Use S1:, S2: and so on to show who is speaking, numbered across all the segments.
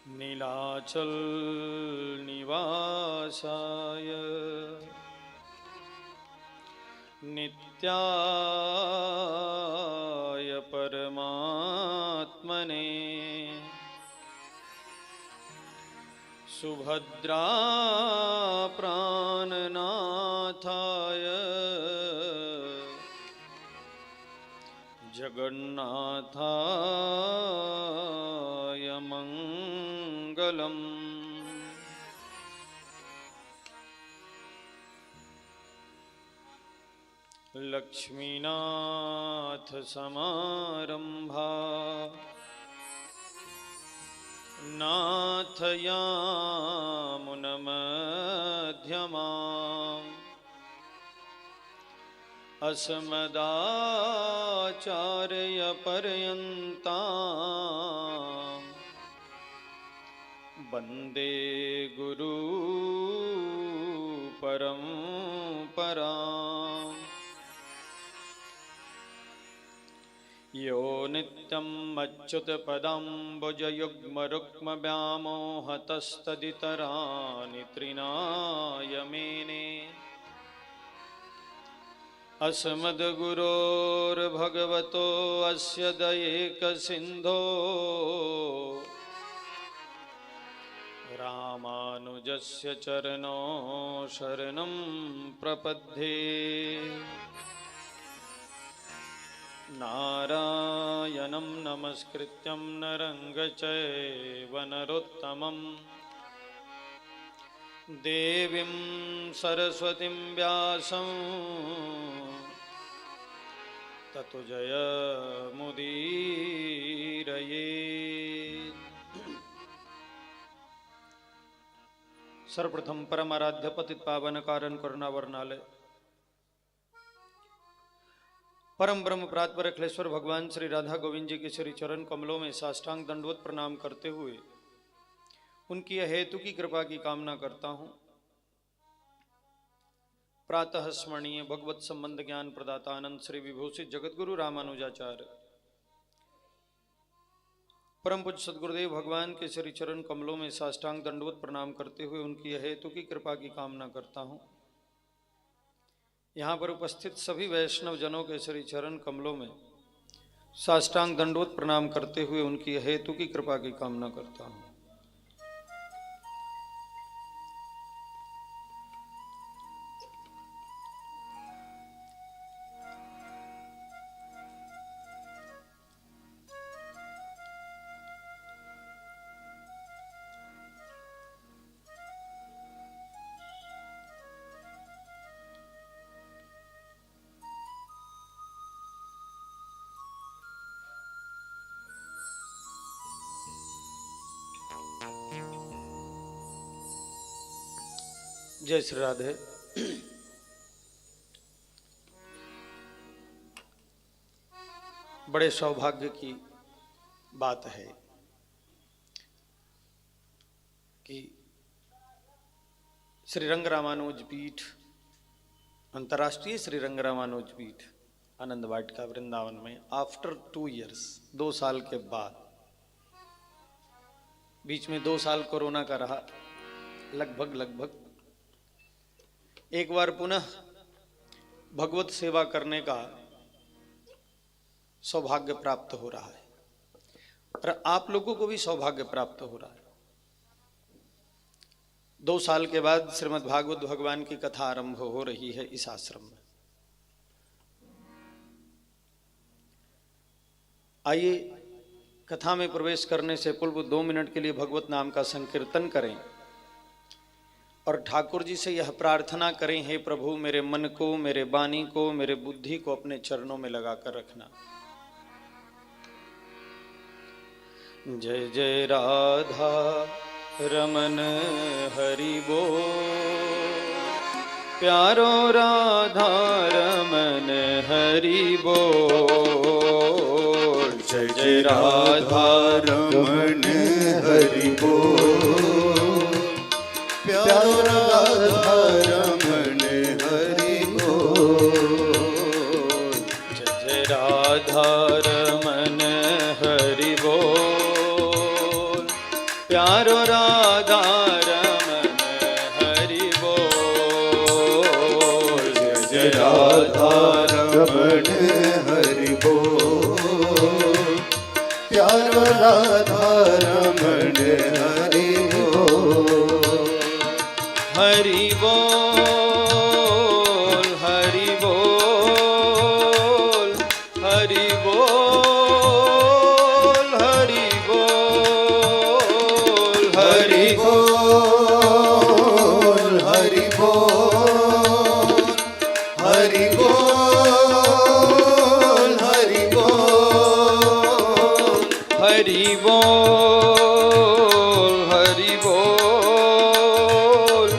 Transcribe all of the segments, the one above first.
S1: नीलाचल निवासाय नित्याय परमात्मने सुभद्रा प्राणनाथाय जगन्नाथाय मंगलम्। लक्ष्मीनाथ समारंभा नाथयामुनमध्यमाम् अस्मदाचार्यपर्यन्ताम् वन्दे गुरु परम्पराम्। यो नित्यम् अच्युतपदाम्बुजयुग्मरुक्मव्यामोहतस्तदितराणि तृणाय मेने अस्मद्गुरोर्भगवतो अस्य दयैकसिन्धो रामानुजस्य चरणो शरणं प्रपद्ये। नारायणं नमस्कृत्यं नरं चैव नरोत्तमं देवीं सरस्वतीं व्यासं ततो जयमुदीरये। सर्वप्रथम परम आराध्य पतित पावन कारण करुणा वर्णालय परम ब्रह्म प्रातपर अखिलेश्वर भगवान श्री राधा गोविंद जी के श्री चरण कमलों में साष्टांग दंडवत प्रणाम करते हुए उनकी हेतु की कृपा की कामना करता हूं। प्रातः स्मरणीय भगवत संबंध ज्ञान प्रदाता आनंद श्री विभूषित जगतगुरु रामानुजाचार्य परम पूज्य सदगुरुदेव भगवान के श्री चरण कमलों में साष्टांग दंडवत प्रणाम करते हुए उनकी हेतु की कृपा की कामना करता हूं। यहाँ पर उपस्थित सभी वैष्णव जनों के श्री चरण कमलों में साष्टांग दंडवत प्रणाम करते हुए उनकी हेतु की कृपा की कामना करता हूँ। जय श्री राधे। बड़े सौभाग्य की बात है कि श्री रंग रामानुज पीठ, अंतर्राष्ट्रीय श्री रंग रामानुज पीठ आनंद वाटिका वृंदावन में आफ्टर 2 years 2 साल के बाद, बीच में 2 साल कोरोना का रहा, लगभग एक बार पुनः भगवत सेवा करने का सौभाग्य प्राप्त हो रहा है और आप लोगों को भी सौभाग्य प्राप्त हो रहा है। 2 साल के बाद श्रीमद् भागवत भगवान की कथा आरंभ हो रही है इस आश्रम में। आइए कथा में प्रवेश करने से पूर्व 2 मिनट के लिए भगवत नाम का संकीर्तन करें और ठाकुर जी से यह प्रार्थना करें, हे प्रभु मेरे मन को, मेरे वाणी को, मेरे बुद्धि को अपने चरणों में लगाकर रखना। जय जय राधा रमन हरि बोल, प्यारो राधा रमन हरि बोल। जय जय राधा रमन हरि बोल, प्यारो राधा रमन हरि बोल। जय जय राधा रमन हरि बोल, प्यारो राधा रमन हरि बोल।
S2: जय जय राधा रमण हरि बोल। प्यारो राधा रमण हरि बोल।
S1: हरि बोल हरि बोल हरि बोल हरि बोल हरि
S2: बोल हरि बोल हरि बोल हरि बोल
S1: हरि बोल हरि बोल हरि बोल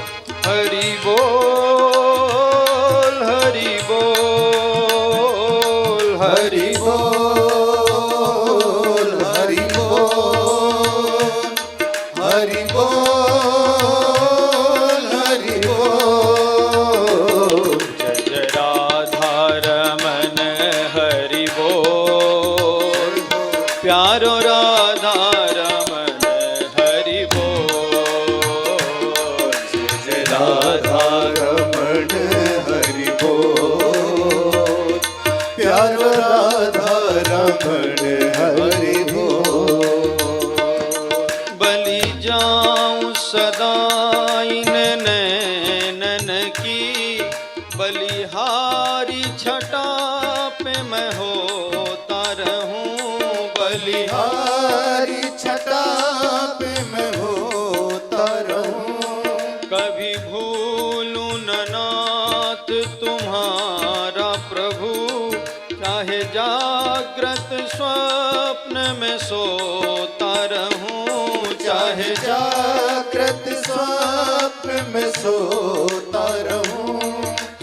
S1: हरि बोल हरि
S2: हरि बोल हरि बोल हरि बोल हरि बोल।
S1: जय जय राधा रमन हरि बोल। प्यारो राधा रमन हरि बोल।
S2: जय जय राधा रमण हरि बोल। प्यारो राधा रमण हरि बोल।
S1: बलि जाऊं सदा इन नैनन की, बलिहारी छटा पे मैं होता रहूं।
S2: बलिहारी छटा पे मैं होता रहूं।
S1: कभी भूलूं न नाथ तुम्हारा प्रभु, चाहे जागृत स्वप्न में सोता रहूं।
S2: चाहे जागृत स्वप्न में सोता रहूं।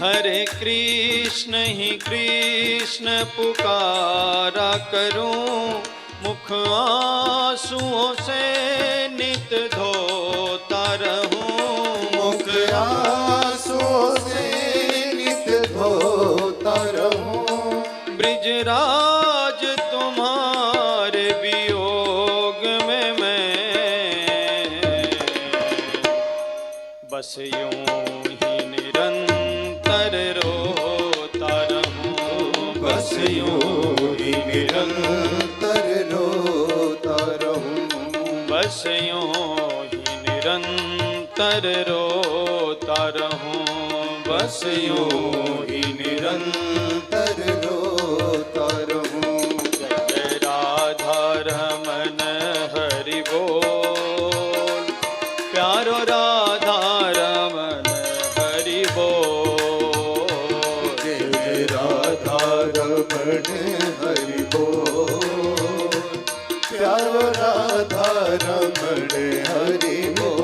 S1: हरे कृष्ण ही कृष्ण पुकारा करूं, मुख आंसुओं से नित धोता रहूं।
S2: मुख आंसुओं से नित धोता रहूं।
S1: ब्रिजराज तुम्हारे वियोग में मैं बस यूं ही निरंतर रोता रहूं।
S2: बस यूं ही निरंतर रोता रहूं।
S1: बस यूं ही निरंतर रोता रहूं। बस यूं
S2: ही निरंतर रोता रहूं।
S1: जय जय राधा रमन हरि बोल। प्यारो राधा रमन हरि बोल।
S2: जय जय राधा रमण हरि बोल। प्यारो राधा रमण हरि बोल।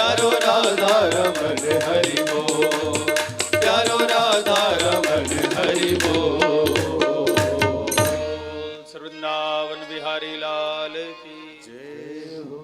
S2: प्यारो राधा रमन हरि बोल, प्यारो राधा रमन हरि बोल।
S1: वृंदावन बिहारी लाल की
S2: जय हो,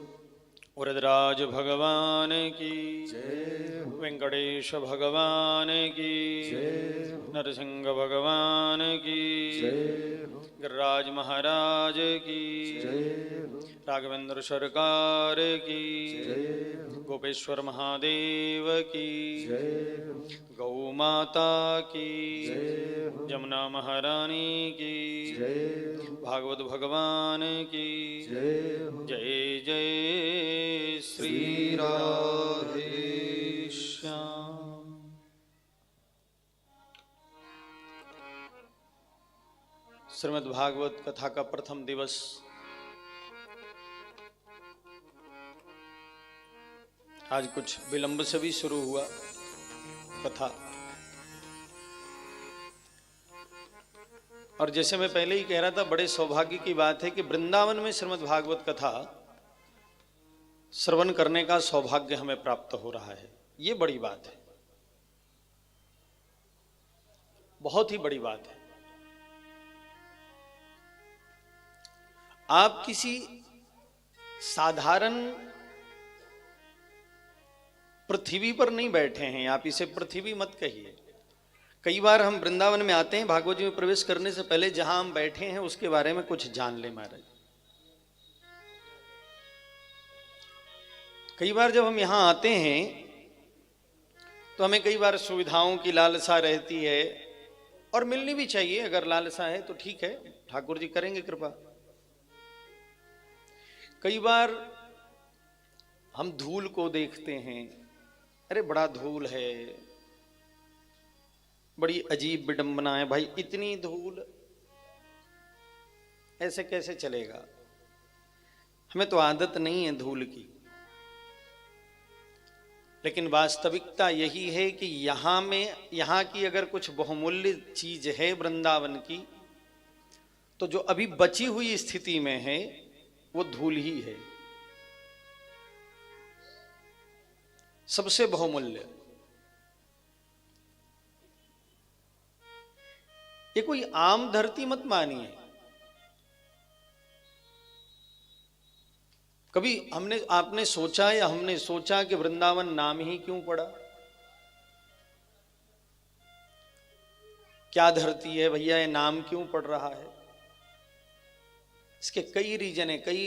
S1: वरदराज भगवान की
S2: जय हो,
S1: वेंकटेश भगवान की
S2: जय हो,
S1: नरसिंह भगवान की
S2: जय हो,
S1: गिरिराज महाराज की
S2: जय हो,
S1: राघवेंद्र सरकार की
S2: जय हो,
S1: गोपेश्वर महादेव की
S2: जय हो,
S1: गौ माता की
S2: जय हो,
S1: जमुना महारानी की
S2: जय हो,
S1: भागवत भगवान की
S2: जय हो।
S1: जय जय श्री राधे श्याम। श्रीमद् भागवत कथा का प्रथम दिवस आज कुछ विलंब से भी शुरू हुआ कथा, और जैसे मैं पहले ही कह रहा था, बड़े सौभाग्य की बात है कि वृंदावन में श्रीमद् भागवत कथा श्रवण करने का सौभाग्य हमें प्राप्त हो रहा है। ये बड़ी बात है, बहुत ही बड़ी बात है। आप किसी साधारण पृथ्वी पर नहीं बैठे हैं, आप इसे पृथ्वी मत कहिए। कई बार हम वृंदावन में आते हैं, भागवत जी में प्रवेश करने से पहले जहां हम बैठे हैं उसके बारे में कुछ जान ले महाराज। कई बार जब हम यहां आते हैं तो हमें कई बार सुविधाओं की लालसा रहती है, और मिलनी भी चाहिए। अगर लालसा है तो ठीक है, ठाकुर जी करेंगे कृपा। कई बार हम धूल को देखते हैं, अरे बड़ा धूल है, बड़ी अजीब विडंबना है भाई, इतनी धूल ऐसे कैसे चलेगा। हमें तो आदत नहीं है धूल की, लेकिन वास्तविकता यही है कि यहां की अगर कुछ बहुमूल्य चीज है वृंदावन की, तो जो अभी बची हुई स्थिति में है वो धूल ही है, सबसे बहुमूल्य। ये कोई आम धरती मत मानिए। कभी आपने सोचा या हमने सोचा कि वृंदावन नाम ही क्यों पड़ा? क्या धरती है भैया, ये नाम क्यों पड़ रहा है? इसके कई रीजन है, कई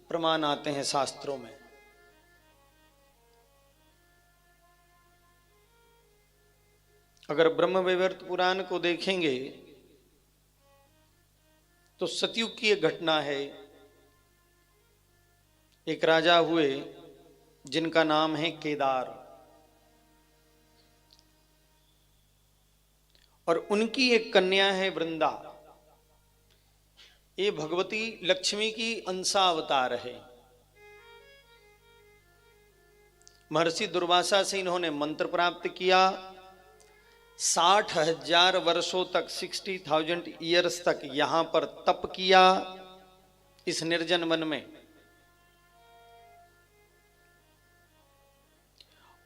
S1: प्रमाण आते हैं शास्त्रों में। अगर ब्रह्म वैवर्त पुराण को देखेंगे तो सतयुग की एक घटना है। एक राजा हुए जिनका नाम है केदार, और उनकी एक कन्या है वृंदा। ये भगवती लक्ष्मी की अंशा अवतार है। महर्षि दुर्वासा से इन्होंने मंत्र प्राप्त किया। 60,000 वर्षों तक, 60,000 ईयर्स तक यहां पर तप किया इस निर्जन वन में,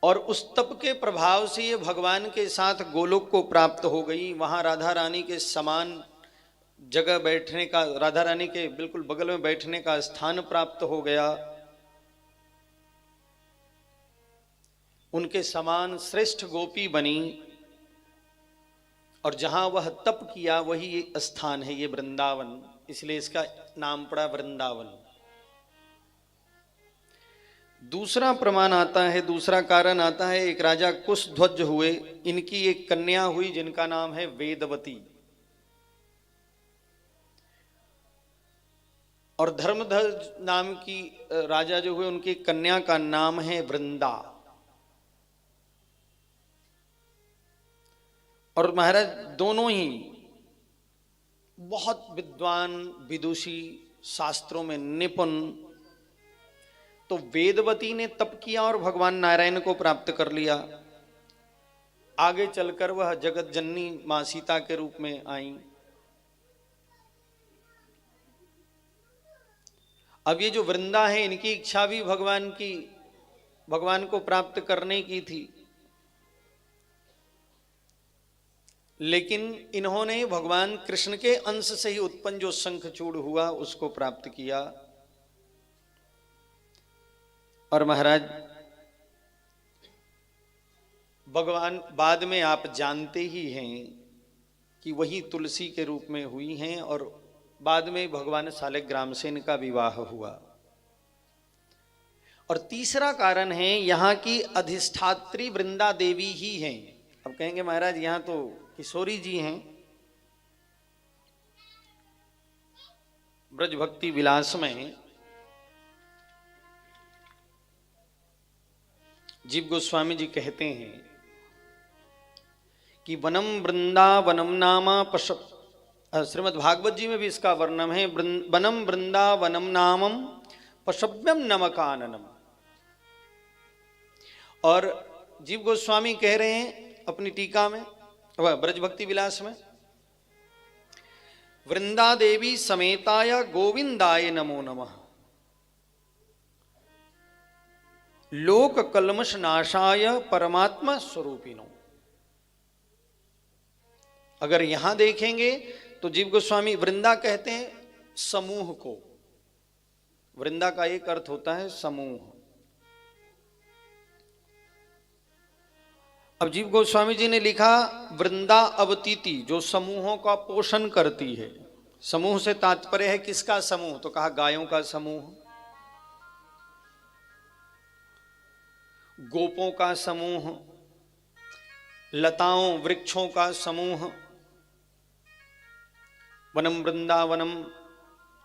S1: और उस तप के प्रभाव से ये भगवान के साथ गोलोक को प्राप्त हो गई। वहां राधा रानी के समान जगह बैठने का, राधा रानी के बिल्कुल बगल में बैठने का स्थान प्राप्त हो गया। उनके समान श्रेष्ठ गोपी बनी, और जहां वह तप किया वही ये स्थान है, ये वृंदावन, इसलिए इसका नाम पड़ा वृंदावन। दूसरा प्रमाण आता है, दूसरा कारण आता है, एक राजा कुशध्वज हुए, इनकी एक कन्या हुई जिनका नाम है वेदवती, और धर्मध्वज नाम की राजा जो हुए उनकी कन्या का नाम है वृंदा। और महाराज दोनों ही बहुत विद्वान, विदुषी, शास्त्रों में निपुण। तो वेदवती ने तप किया और भगवान नारायण को प्राप्त कर लिया। आगे चलकर वह जगत जननी मां सीता के रूप में आई। अब ये जो वृंदा है, इनकी इच्छा भी भगवान की भगवान को प्राप्त करने की थी, लेकिन इन्होंने भगवान कृष्ण के अंश से ही उत्पन्न जो शंखचूड़ हुआ उसको प्राप्त किया। और महाराज भगवान बाद में आप जानते ही हैं कि वही तुलसी के रूप में हुई हैं, और बाद में भगवान शालिग्राम से इनका विवाह हुआ। और तीसरा कारण है यहाँ की अधिष्ठात्री वृंदा देवी ही हैं। अब कहेंगे महाराज यहाँ तो किशोरी जी हैं। ब्रज भक्ति विलास में जीव गोस्वामी जी कहते हैं कि वनम वृंदावनम नामा श्रीमद् भागवत जी में भी इसका वर्णन है, वनम वृंदावनम नामम पशव्यम नमकाननम। और जीव गोस्वामी कह रहे हैं अपनी टीका में, ब्रज भक्ति विलास में, वृंदा देवी समेताय गोविंदाय नमो नमः, लोक कल्मष नाशाय परमात्मा स्वरूपिनो। अगर यहां देखेंगे तो जीव गोस्वामी वृंदा कहते हैं समूह को। वृंदा का एक अर्थ होता है समूह। अब जीव गोस्वामी जी ने लिखा वृंदा अवतीति, जो समूहों का पोषण करती है। समूह से तात्पर्य है किसका समूह? तो कहा गायों का समूह, गोपों का समूह, लताओं वृक्षों का समूह। वनम वृंदावनम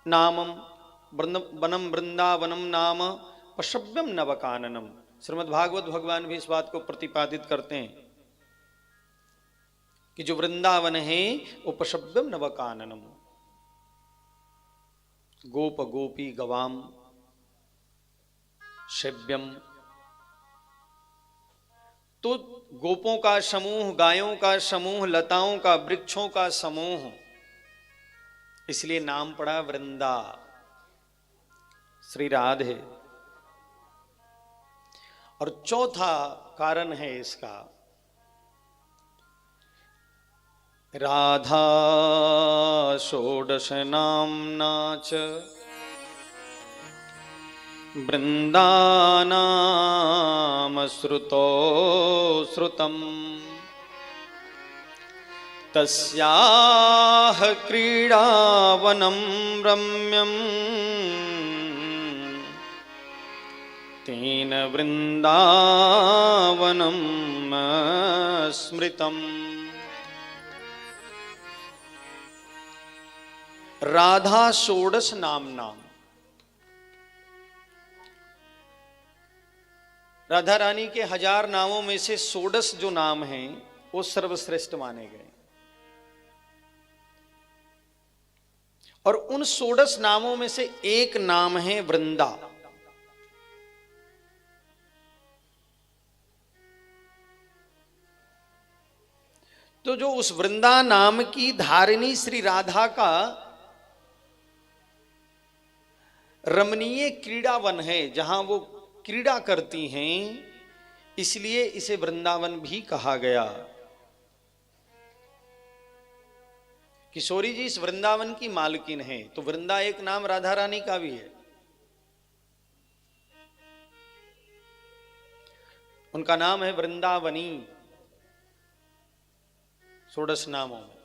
S1: नामम, वनम वृंदावनम नाम पशव्यम नवकाननम। श्रीमद् भागवत भगवान भी इस बात को प्रतिपादित करते हैं कि जो वृंदावन है वो पशव्यम नवकाननम, गोप गोपी गवाम सेव्यम। तो गोपों का समूह, गायों का समूह, लताओं का, वृक्षों का समूह, इसलिए नाम पड़ा वृंदा, श्री राधे। और चौथा कारण है इसका, राधा षोडश नामना च वृंदानाम श्रुतो श्रुतम् तस्याह क्रीडावनं रम्यं तेन वृंदावनं स्मृतम्। राधा षोडश नामना, राधा रानी के 1000 नामों में से षोडश जो नाम हैं वो सर्वश्रेष्ठ माने गए। और उन षोडश नामों में से एक नाम है वृंदा। तो जो उस वृंदा नाम की धारिणी श्री राधा का रमणीय क्रीड़ावन है, जहां वो क्रीड़ा करती हैं, इसलिए इसे वृंदावन भी कहा गया। किशोरी जी इस वृंदावन की मालकिन है, तो वृंदा एक नाम राधा रानी का भी है। उनका नाम है वृंदावनी षोडश नामों में।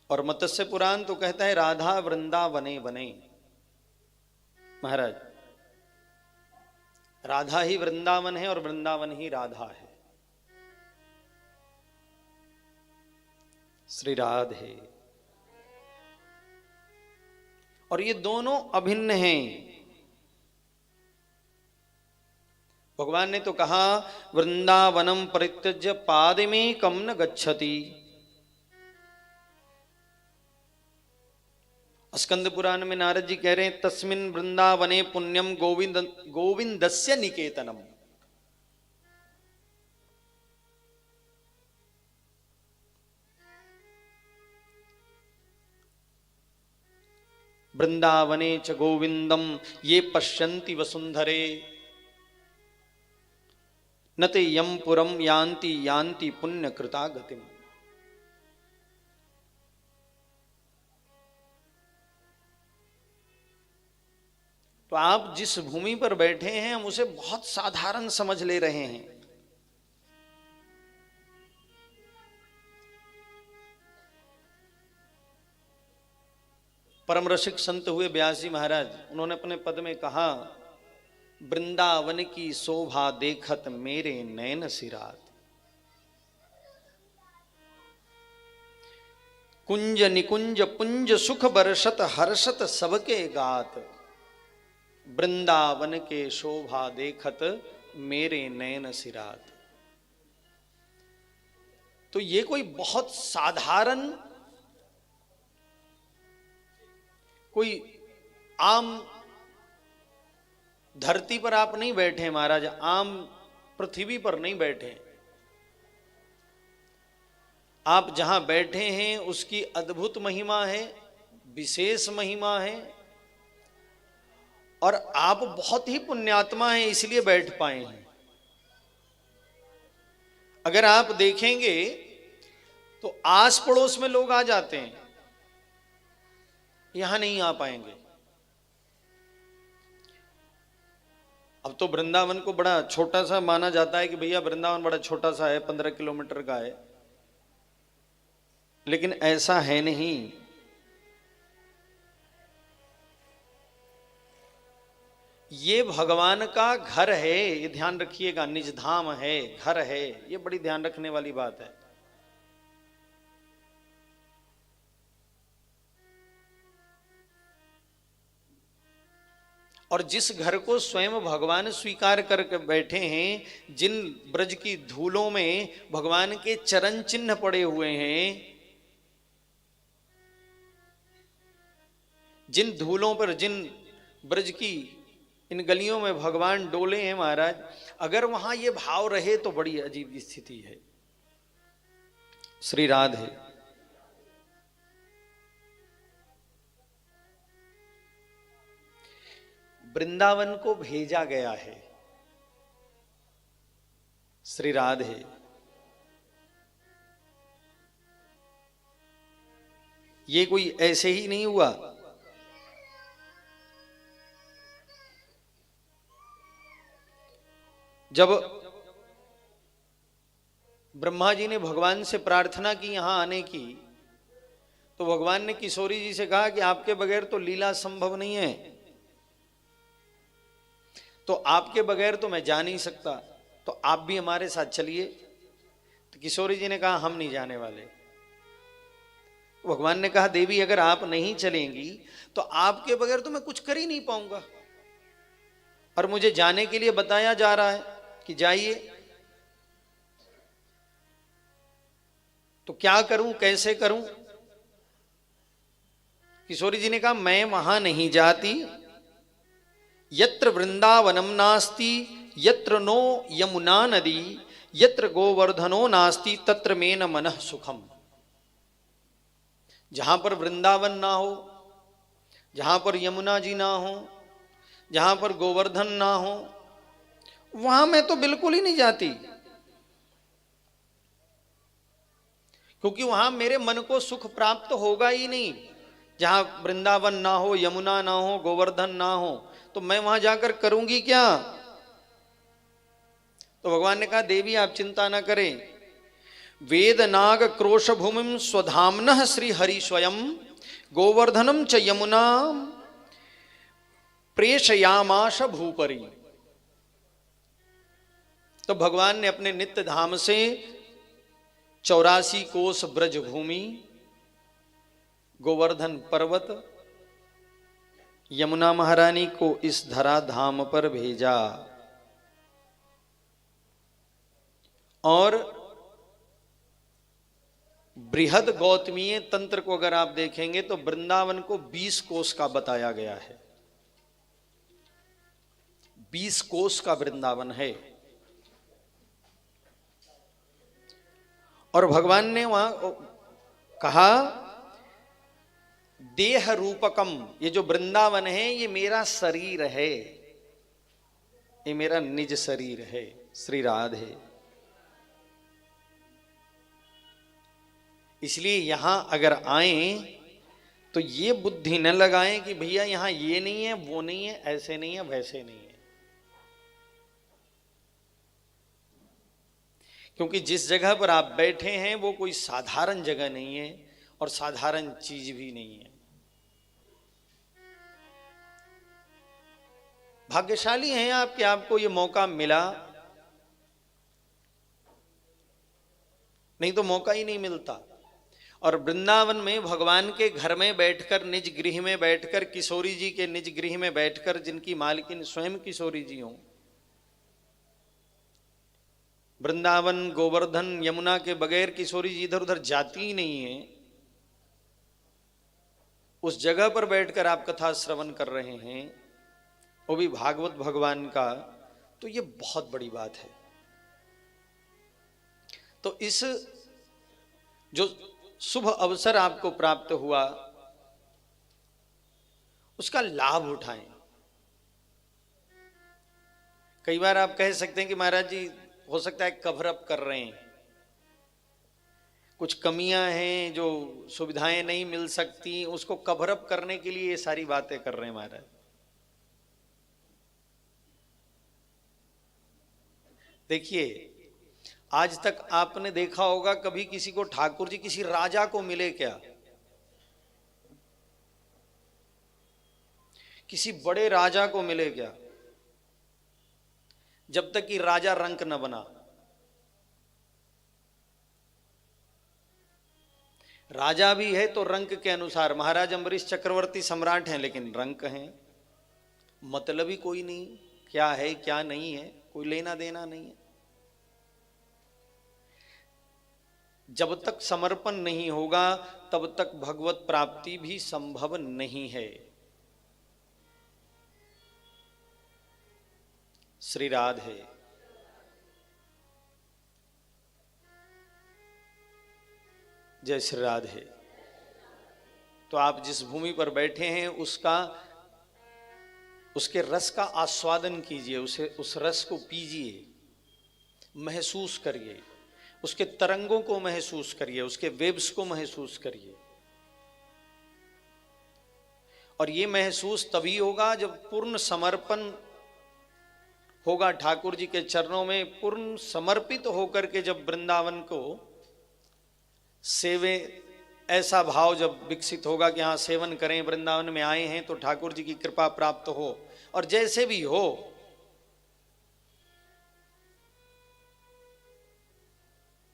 S1: और मत्स्य पुराण तो कहता है राधा वृंदावने वने। महाराज राधा ही वृंदावन है और वृंदावन ही राधा है। श्री राधे। और ये दोनों अभिन्न हैं। भगवान ने तो कहा वृंदावनम परित्यज्य पादमेकं न गच्छति। स्कंद पुराण में नारद जी कह रहे हैं तस्मिन् वृंदावने पुण्यम गोविंदस्य निकेतनम। वृंदावने च गोविंदम ये पश्यन्ति वसुंधरे न ते यम पुरम यान्ति यान्ति पुण्य कृता गतिम। तो आप जिस भूमि पर बैठे हैं हम उसे बहुत साधारण समझ ले रहे हैं। परम रसिक संत हुए व्यास जी महाराज, उन्होंने अपने पद में कहा, वृंदावन की शोभा देखत मेरे नैन सिरात, कुंज निकुंज पुंज सुख बरसत हर्षत सबके गात, वृंदावन के शोभा देखत मेरे नैन सिरात। तो ये कोई बहुत साधारण, कोई आम धरती पर आप नहीं बैठे महाराज, आम पृथ्वी पर नहीं बैठे। आप जहां बैठे हैं उसकी अद्भुत महिमा है, विशेष महिमा है, और आप बहुत ही पुण्यात्मा हैं इसलिए बैठ पाए हैं। अगर आप देखेंगे तो आस पड़ोस में लोग आ जाते हैं, यहां नहीं आ पाएंगे। अब तो वृंदावन को बड़ा छोटा सा माना जाता है कि भैया वृंदावन बड़ा छोटा सा है, 15 किलोमीटर का है, लेकिन ऐसा है नहीं। ये भगवान का घर है, ये ध्यान रखिएगा, निज धाम है, घर है, ये बड़ी ध्यान रखने वाली बात है। और जिस घर को स्वयं भगवान स्वीकार करके बैठे हैं, जिन ब्रज की धूलों में भगवान के चरण चिन्ह पड़े हुए हैं, जिन धूलों पर, जिन ब्रज की इन गलियों में भगवान डोले हैं महाराज, अगर वहां ये भाव रहे तो बड़ी अजीब स्थिति है। श्री राधे। वृंदावन को भेजा गया है। श्री राधे। ये कोई ऐसे ही नहीं हुआ। जब ब्रह्मा जी ने भगवान से प्रार्थना की यहां आने की, तो भगवान ने किशोरी जी से कहा कि आपके बगैर तो लीला संभव नहीं है, तो आपके बगैर तो मैं जा नहीं सकता, तो आप भी हमारे साथ चलिए। तो किशोरी जी ने कहा हम नहीं जाने वाले। तो भगवान ने कहा देवी अगर आप नहीं चलेंगी तो आपके बगैर तो मैं कुछ कर ही नहीं पाऊंगा, और मुझे जाने के लिए बताया जा रहा है कि जाइए, तो क्या करूं, कैसे करूं? किशोरी जी ने कहा मैं वहां नहीं जाती, यत्र वृंदावनम नास्ति यत्र नो यमुना नदी यत्र गोवर्धनो नास्ति तत्र में न मनः सुखम। जहां पर वृंदावन ना हो, जहां पर यमुना जी ना हो, जहां पर गोवर्धन ना हो, वहां मैं तो बिल्कुल ही नहीं जाती, क्योंकि वहां मेरे मन को सुख प्राप्त होगा ही नहीं। जहां वृंदावन ना हो, यमुना ना हो, गोवर्धन ना हो, तो मैं वहां जाकर करूंगी क्या? तो भगवान ने कहा देवी आप चिंता ना करें, वेद नाग क्रोश भूमिम स्वधाम्नः श्री हरि स्वयं गोवर्धनम च यमुना प्रेषयामाश भूपरी। तो भगवान ने अपने नित्य धाम से 84 कोस ब्रज भूमि, गोवर्धन पर्वत, यमुना महारानी को इस धरा धाम पर भेजा। और बृहद गौतमीय तंत्र को अगर आप देखेंगे तो वृंदावन को 20 कोस का बताया गया है। 20 कोस का वृंदावन है। और भगवान ने वहां कहा देह रूपकम, ये जो वृंदावन है ये मेरा शरीर है, ये मेरा निज शरीर है। श्री राधे। इसलिए यहां अगर आए तो ये बुद्धि न लगाएं कि भैया यहां ये नहीं है, वो नहीं है, ऐसे नहीं है, वैसे नहीं है। क्योंकि जिस जगह पर आप बैठे हैं वो कोई साधारण जगह नहीं है और साधारण चीज भी नहीं है। भाग्यशाली हैं आप कि आपको ये मौका मिला, नहीं तो मौका ही नहीं मिलता। और वृंदावन में भगवान के घर में बैठकर, निज गृह में बैठकर, किशोरी जी के निज गृह में बैठकर, जिनकी मालकिन स्वयं किशोरी जी हों, वृंदावन गोवर्धन यमुना के बगैर किशोरी जी इधर उधर जाती ही नहीं है, उस जगह पर बैठकर आप कथा श्रवण कर रहे हैं, वो भी भागवत भगवान का, तो ये बहुत बड़ी बात है। तो इस जो शुभ अवसर आपको प्राप्त हुआ उसका लाभ उठाएं। कई बार आप कह सकते हैं कि महाराज जी हो सकता है कवर अप कर रहे हैं, कुछ कमियां हैं, जो सुविधाएं नहीं मिल सकती, उसको कवर अप करने के लिए ये सारी बातें कर रहे हैं महाराज। देखिए, आज तक आपने देखा होगा कभी किसी को, ठाकुर जी किसी राजा को मिले क्या, किसी बड़े राजा को मिले क्या, जब तक कि राजा रंक न बना। राजा भी है तो रंक के अनुसार, महाराज अम्बरीश चक्रवर्ती सम्राट हैं लेकिन रंक हैं, मतलब ही कोई नहीं, क्या है क्या नहीं है, कोई लेना देना नहीं है। जब तक समर्पण नहीं होगा तब तक भगवत प्राप्ति भी संभव नहीं है। श्री राधे। जय श्री राधे। तो आप जिस भूमि पर बैठे हैं उसके रस का आस्वादन कीजिए, उस रस को पीजिए, महसूस करिए, उसके तरंगों को महसूस करिए, उसके वेव्स को महसूस करिए। और ये महसूस तभी होगा जब पूर्ण समर्पण होगा ठाकुर जी के चरणों में, पूर्ण समर्पित होकर के जब वृंदावन को सेवे, ऐसा भाव जब विकसित होगा कि हाँ सेवन करें, वृंदावन में आए हैं तो ठाकुर जी की कृपा प्राप्त हो, और जैसे भी हो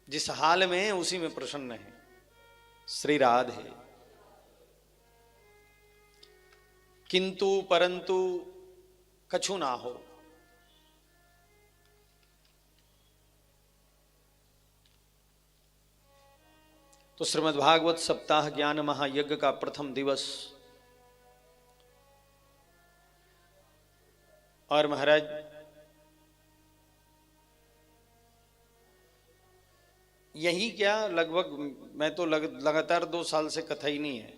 S1: जिस हाल में है उसी में प्रसन्न है। श्री राधे। किंतु परंतु कछु ना हो। तो श्रीमद्भागवत सप्ताह ज्ञान महायज्ञ का प्रथम दिवस, और महाराज यही क्या, लगभग मैं तो लगातार 2 साल से कथा ही नहीं है।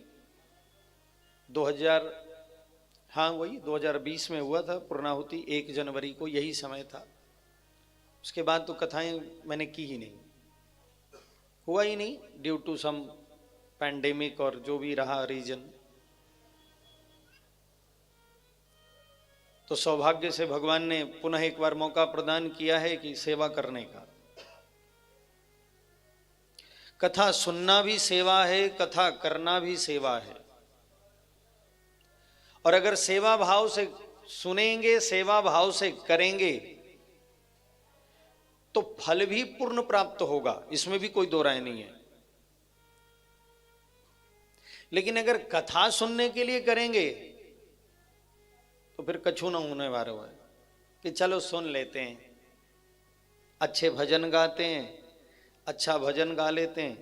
S1: 2020 में हुआ था पूर्णाहुति, 1 जनवरी को, यही समय था। उसके बाद तो कथाएं मैंने की ही नहीं, हुआ ही नहीं, ड्यू टू सम पैंडेमिक और जो भी रहा रीजन। तो सौभाग्य से भगवान ने पुनः एक बार मौका प्रदान किया है कि सेवा करने का। कथा सुनना भी सेवा है, कथा करना भी सेवा है। और अगर सेवा भाव से सुनेंगे, सेवा भाव से करेंगे तो फल भी पूर्ण प्राप्त होगा, इसमें भी कोई दो राय नहीं है। लेकिन अगर कथा सुनने के लिए करेंगे तो फिर कछु ना होने वाला है कि चलो सुन लेते हैं, अच्छे भजन गाते हैं, अच्छा भजन गा लेते हैं,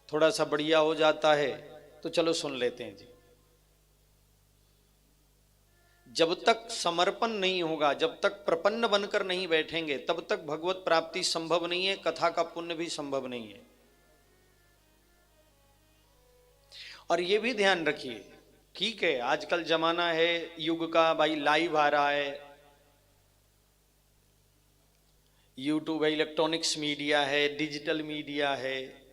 S1: थोड़ा सा बढ़िया हो जाता है तो चलो सुन लेते हैं जी। जब तक समर्पण नहीं होगा, जब तक प्रपन्न बनकर नहीं बैठेंगे, तब तक भगवत प्राप्ति संभव नहीं है, कथा का पुण्य भी संभव नहीं है। और ये भी ध्यान रखिए, ठीक है आजकल जमाना है युग का, भाई लाइव आ रहा है, यूट्यूब है, इलेक्ट्रॉनिक्स मीडिया है, डिजिटल मीडिया है,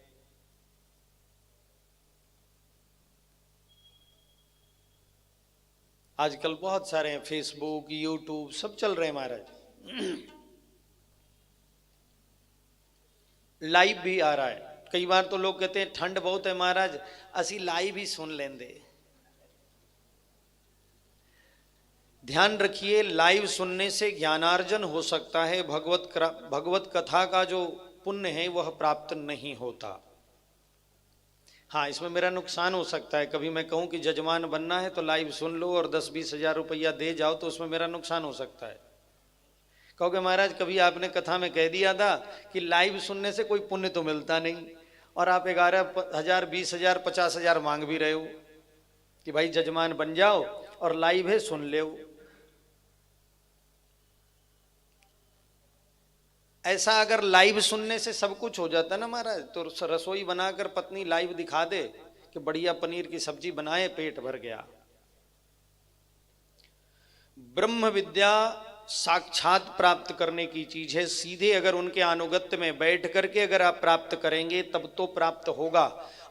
S1: आजकल बहुत सारे हैं, फेसबुक यूट्यूब सब चल रहे हैं महाराज। लाइव भी आ रहा है। कई बार तो लोग कहते हैं ठंड बहुत है महाराज, असी लाइव ही सुन लेंगे। ध्यान रखिए, लाइव सुनने से ज्ञानार्जन हो सकता है, भगवत कथा का जो पुण्य है वह प्राप्त नहीं होता। हाँ, इसमें मेरा नुकसान हो सकता है, कभी मैं कहूं कि जजमान बनना है तो लाइव सुन लो और 10-20 हजार रुपया दे जाओ, तो उसमें मेरा नुकसान हो सकता है। कहोगे महाराज कभी आपने कथा में कह दिया था कि लाइव सुनने से कोई पुण्य तो मिलता नहीं, और आप 11,000 20,000 50,000 मांग भी रहे हो कि भाई जजमान बन जाओ और लाइव है सुन ले। ऐसा अगर लाइव सुनने से सब कुछ हो जाता ना महाराज, तो रसोई बनाकर पत्नी लाइव दिखा दे कि बढ़िया पनीर की सब्जी बनाए, पेट भर गया। ब्रह्म विद्या साक्षात प्राप्त करने की चीज है, सीधे अगर उनके अनुगत्य में बैठ करके अगर आप प्राप्त करेंगे तब तो प्राप्त होगा,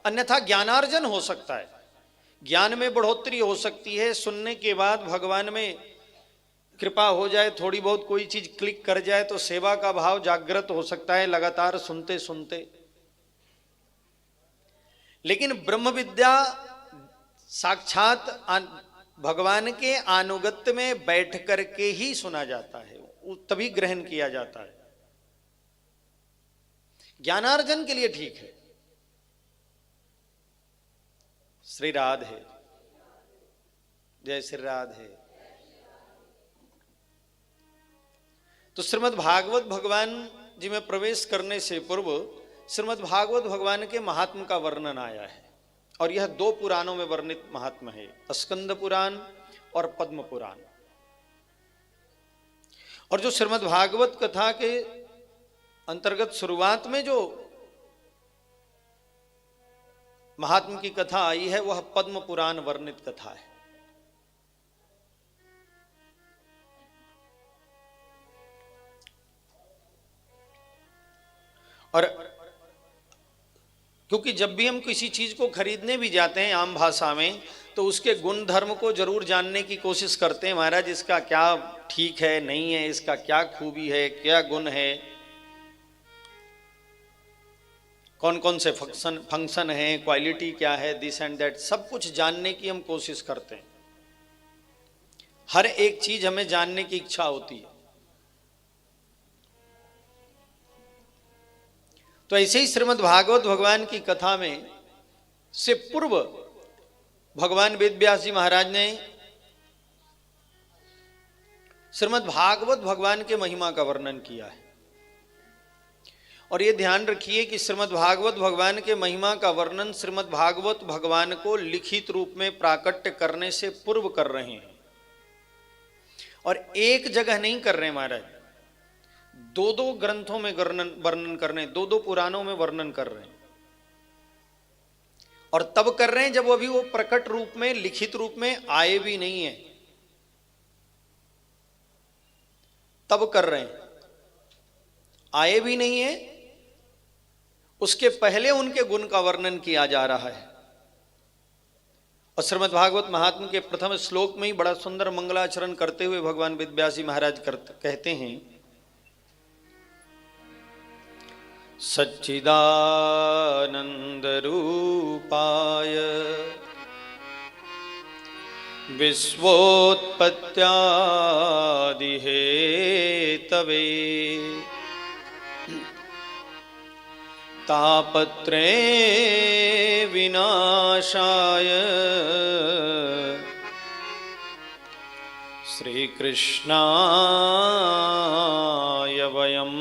S1: अन्यथा ज्ञानार्जन हो सकता है, ज्ञान में बढ़ोतरी हो सकती है। सुनने के बाद भगवान में कृपा हो जाए, थोड़ी बहुत कोई चीज क्लिक कर जाए तो सेवा का भाव जागृत हो सकता है लगातार सुनते सुनते। लेकिन ब्रह्म विद्या साक्षात भगवान के अनुगत्य में बैठ करके ही सुना जाता है, तभी ग्रहण किया जाता है। ज्ञानार्जन के लिए ठीक है। श्री राधे, जय श्री राधे। तो श्रीमद् भागवत भगवान जी में प्रवेश करने से पूर्व श्रीमद् भागवत भगवान के महात्म का वर्णन आया है, और यह 2 पुराणों में वर्णित महात्म है, स्कंद पुराण और पद्म पुराण। और जो श्रीमद् भागवत कथा के अंतर्गत शुरुआत में जो महात्म की कथा आई है वह पद्म पुराण वर्णित कथा है। और क्योंकि जब भी हम किसी चीज को खरीदने भी जाते हैं आम भाषा में, तो उसके गुण धर्म को जरूर जानने की कोशिश करते हैं, महाराज इसका क्या ठीक है नहीं है, इसका क्या खूबी है, क्या गुण है, कौन कौन से फंक्शन है, क्वालिटी क्या है, दिस एंड दैट, सब कुछ जानने की हम कोशिश करते हैं। हर एक चीज हमें जानने की इच्छा होती है। तो ऐसे ही श्रीमद् भागवत भगवान की कथा में से पूर्व भगवान वेद व्यास जी महाराज ने श्रीमद् भागवत भगवान के महिमा का वर्णन किया है। और ये ध्यान रखिए कि श्रीमद् भागवत भगवान के महिमा का वर्णन श्रीमद् भागवत भगवान को लिखित रूप में प्राकट्य करने से पूर्व कर रहे हैं, और एक जगह नहीं कर रहे महाराज, 2-2 ग्रंथों में वर्णन कर रहे हैं, 2-2 पुराणों में वर्णन कर रहे हैं। और तब कर रहे हैं जब अभी वो प्रकट रूप में लिखित रूप में आए भी नहीं है, तब कर रहे हैं। आए भी नहीं है, उसके पहले उनके गुण का वर्णन किया जा रहा है। और श्रीमद् भागवत महात्म के प्रथम श्लोक में ही बड़ा सुंदर मंगलाचरण करते हुए भगवान वेद व्यास जी महाराज कहते हैं, सच्चिदानंद रूपाय विश्वोत्पत्त्यादि हेतवे तापत्रे विनाशाय श्री कृष्णाय वयं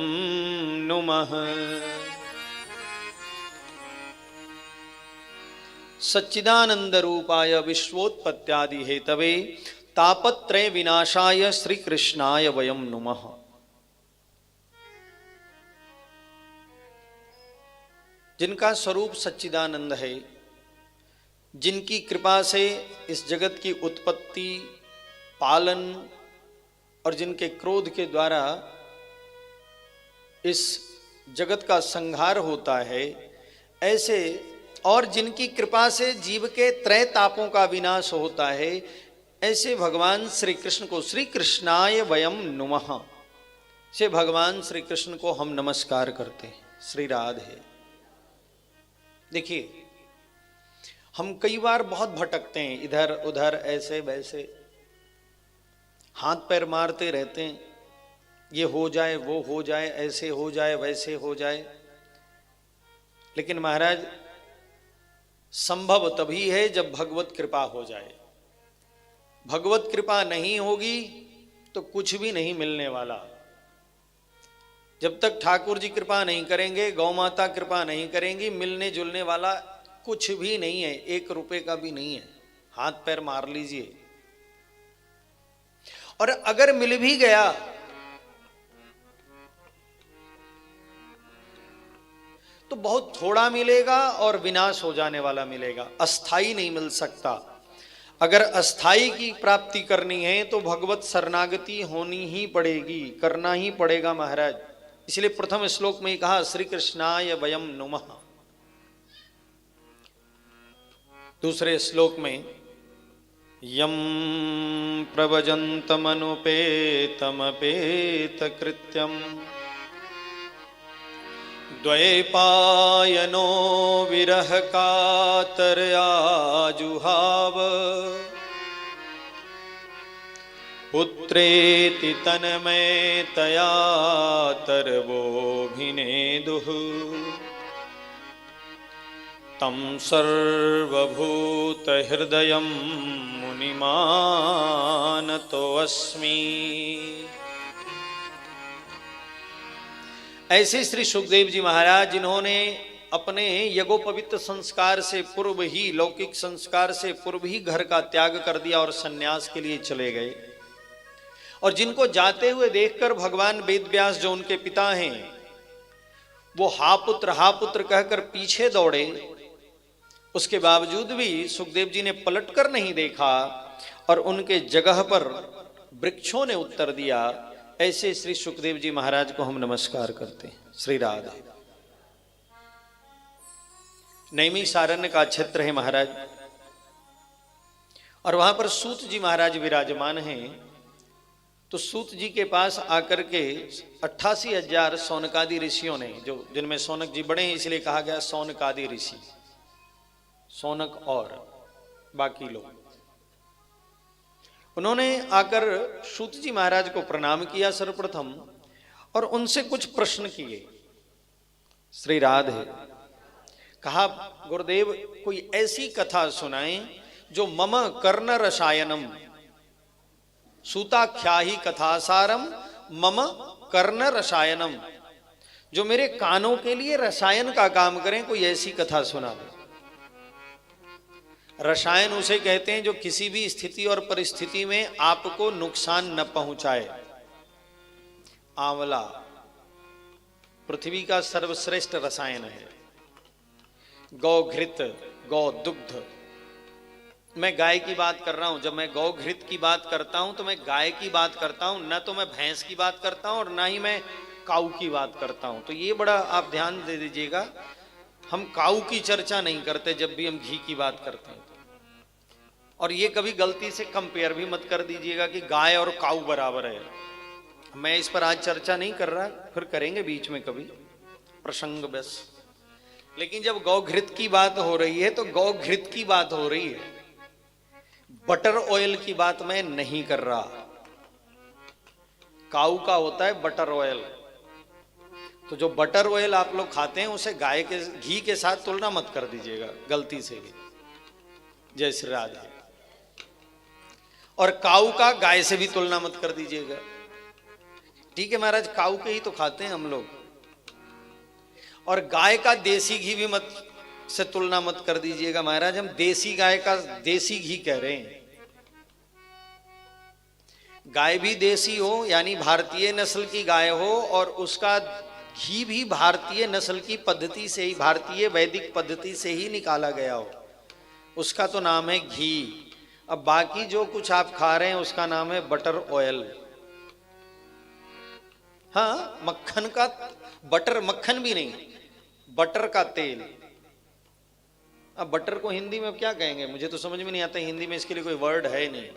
S1: नुमः। सच्चिदानंद रूपाय विश्वोत्पत्त्यादि हेतवे तापत्रय विनाशाय श्री कृष्णाय वयं नुमः। जिनका स्वरूप सच्चिदानंद है, जिनकी कृपा से इस जगत की उत्पत्ति, पालन और जिनके क्रोध के द्वारा इस जगत का संहार होता है, ऐसे और जिनकी कृपा से जीव के त्रय तापों का विनाश होता है, ऐसे भगवान श्री कृष्ण को श्री कृष्णाय वयम नुमः से भगवान श्री कृष्ण को हम नमस्कार करते हैं। श्री राधे। देखिए, हम कई बार बहुत भटकते हैं, इधर उधर ऐसे वैसे हाथ पैर मारते रहते हैं, ये हो जाए वो हो जाए, ऐसे हो जाए वैसे हो जाए। लेकिन महाराज, संभव तभी है जब भगवत कृपा हो जाए। भगवत कृपा नहीं होगी तो कुछ भी नहीं मिलने वाला। जब तक ठाकुर जी कृपा नहीं करेंगे, गौ माता कृपा नहीं करेंगी, मिलने जुलने वाला कुछ भी नहीं है, 1 रुपए का भी नहीं है। हाथ पैर मार लीजिए, और अगर मिल भी गया तो बहुत थोड़ा मिलेगा और विनाश हो जाने वाला मिलेगा, अस्थाई नहीं मिल सकता। अगर अस्थाई की प्राप्ति करनी है तो भगवत शरणागति होनी ही पड़ेगी, करना ही पड़ेगा महाराज। इसलिए प्रथम श्लोक में कहा श्री कृष्णाय वयम नुमः। दूसरे श्लोक में यम प्रवजन्तमनुपेतमपेतकृत्यम् द्वैपायनो विरह कातरया जुहाव पुत्रेति तन्मयतया तरवोऽभिनेदुः तं सर्वभूतहृदयं मुनिमानतोऽस्मि। ऐसे श्री सुखदेव जी महाराज, जिन्होंने अपने यज्ञोपवित संस्कार से पूर्व ही, लौकिक संस्कार से पूर्व ही घर का त्याग कर दिया और सन्यास के लिए चले गए, और जिनको जाते हुए देखकर भगवान वेदव्यास जो उनके पिता हैं, वो हा पुत्र कहकर पीछे दौड़े, उसके बावजूद भी सुखदेव जी ने पलटकर नहीं देखा और उनके जगह पर वृक्षों ने उत्तर दिया। ऐसे श्री सुखदेव जी महाराज को हम नमस्कार करते हैं। श्री राधे। नैमिषारण्य का क्षेत्र है महाराज, और वहां पर सूत जी महाराज विराजमान हैं। तो सूत जी के पास आकर के 88,000 सौनकादि ऋषियों ने, जो जिनमें सौनक जी बड़े हैं इसलिए कहा गया सौनकादि ऋषि, सौनक और बाकी लोग, उन्होंने आकर सूत जी महाराज को प्रणाम किया सर्वप्रथम, और उनसे कुछ प्रश्न किए। श्री राधे। कहा, गुरुदेव कोई ऐसी कथा सुनाएं जो मम कर्ण रसायनम, सूताख्याहि कथासारम मम कर्ण रसायनम, जो मेरे कानों के लिए रसायन का काम करें, कोई ऐसी कथा सुना दो। रसायन उसे कहते हैं जो किसी भी स्थिति और परिस्थिति में आपको नुकसान न पहुंचाए। आंवला पृथ्वी का सर्वश्रेष्ठ रसायन है। गौघृत, गौ दुग्ध, मैं गाय की बात कर रहा हूं। जब मैं गौघृत की बात करता हूं तो मैं गाय की बात करता हूं, न तो मैं भैंस की बात करता हूं और ना ही मैं काऊ की बात करता हूं। तो ये बड़ा आप ध्यान दे दीजिएगा, हम काऊ की चर्चा नहीं करते जब भी हम घी की बात करते हैं। और ये कभी गलती से कंपेयर भी मत कर दीजिएगा कि गाय और काऊ बराबर है। मैं इस पर आज चर्चा नहीं कर रहा, फिर करेंगे बीच में कभी प्रसंग बस। लेकिन जब गौघृत की बात हो रही है तो गौघृत की बात हो रही है, बटर ऑयल की बात मैं नहीं कर रहा। काऊ का होता है बटर ऑयल, तो जो बटर ऑयल आप लोग खाते हैं उसे गाय के घी के साथ तुलना मत कर दीजिएगा गलती से भी। जय श्री राधे। और काऊ का गाय से भी तुलना मत कर दीजिएगा। ठीक है महाराज, काऊ के ही तो खाते हैं हम लोग। और गाय का देसी घी भी मत से तुलना मत कर दीजिएगा महाराज, हम देसी गाय का देसी घी कह रहे हैं। गाय भी देसी हो यानी भारतीय नस्ल की गाय हो, और उसका घी भी भारतीय नस्ल की पद्धति से ही, भारतीय वैदिक पद्धति से ही निकाला गया हो। उसका तो नाम है घी। अब बाकी जो कुछ आप खा रहे हैं उसका नाम है बटर ऑयल। हाँ, मक्खन का बटर, मक्खन भी नहीं, बटर का तेल। अब बटर को हिंदी में अब क्या कहेंगे, मुझे तो समझ में नहीं आता, हिंदी में इसके लिए कोई वर्ड है नहीं,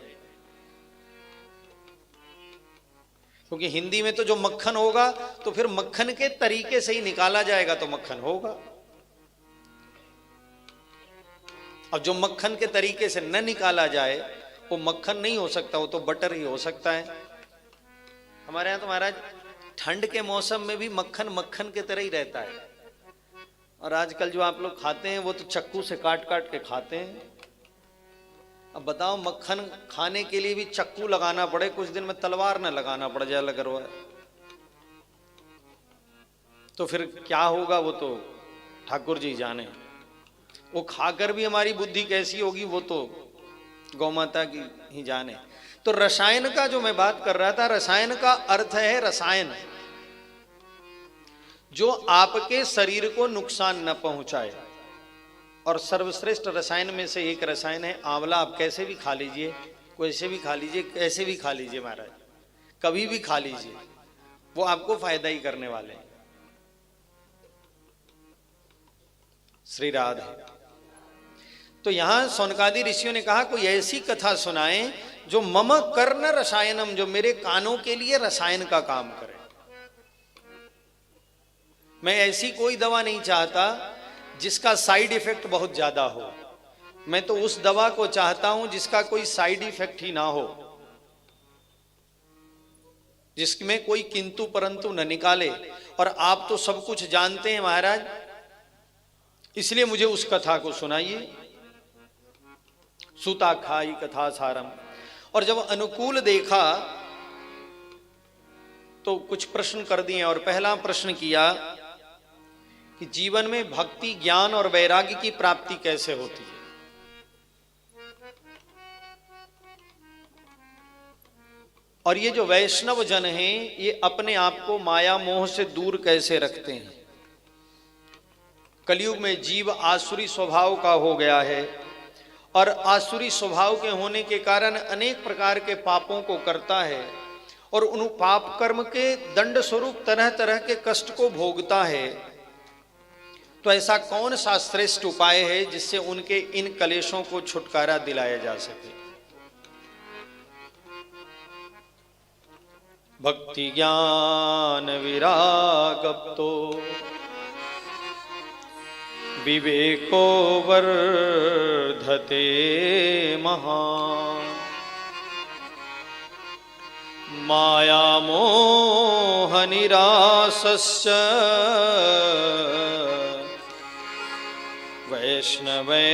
S1: क्योंकि हिंदी में तो जो मक्खन होगा तो फिर मक्खन के तरीके से ही निकाला जाएगा तो मक्खन होगा। अब जो मक्खन के तरीके से न निकाला जाए वो मक्खन नहीं हो सकता, वो तो बटर ही हो सकता है। हमारे यहां तो महाराज ठंड के मौसम में भी मक्खन मक्खन के तरह ही रहता है, और आजकल जो आप लोग खाते हैं वो तो चक्कू से काट काट के खाते हैं। अब बताओ, मक्खन खाने के लिए भी चक्कू लगाना पड़े, कुछ दिन में तलवार न लगाना पड़ जाए लग रहा है, तो फिर क्या होगा वो तो ठाकुर जी जाने। वो खाकर भी हमारी बुद्धि कैसी होगी वो तो गौ माता की ही जाने। तो रसायन का जो मैं बात कर रहा था, रसायन का अर्थ है रसायन जो आपके शरीर को नुकसान न पहुंचाए। और सर्वश्रेष्ठ रसायन में से एक रसायन है आंवला। आप कैसे भी खा लीजिए, कैसे भी खा लीजिए, कैसे भी खा लीजिए महाराज, कभी भी खा लीजिए, वो आपको फायदा ही करने वाले हैं। श्री राधे। तो यहां सौनकादि ऋषियों ने कहा कोई ऐसी कथा सुनाएं जो मम कर्ण रसायनम, जो मेरे कानों के लिए रसायन का काम करे। मैं ऐसी कोई दवा नहीं चाहता जिसका साइड इफेक्ट बहुत ज्यादा हो, मैं तो उस दवा को चाहता हूं जिसका कोई साइड इफेक्ट ही ना हो, जिसमें कोई किंतु परंतु न निकाले। और आप तो सब कुछ जानते हैं महाराज, इसलिए मुझे उस कथा को सुनाइए। सूता खाई कथा सारम। और जब अनुकूल देखा तो कुछ प्रश्न कर दिए, और पहला प्रश्न किया कि जीवन में भक्ति, ज्ञान और वैराग्य की प्राप्ति कैसे होती है। और ये जो वैष्णव जन हैं ये अपने आप को माया मोह से दूर कैसे रखते हैं। कलयुग में जीव आसुरी स्वभाव का हो गया है, और आसुरी स्वभाव के होने के कारण अनेक प्रकार के पापों को करता है, और उन पाप कर्म के दंड स्वरूप तरह तरह के कष्ट को भोगता है। तो ऐसा कौन सा श्रेष्ठ उपाय है जिससे उनके इन कलेशों को छुटकारा दिलाया जा सके। भक्ति ज्ञान विरागप्तो विवेको वर्धते महान् माया मोह निरासस्य वैष्णवे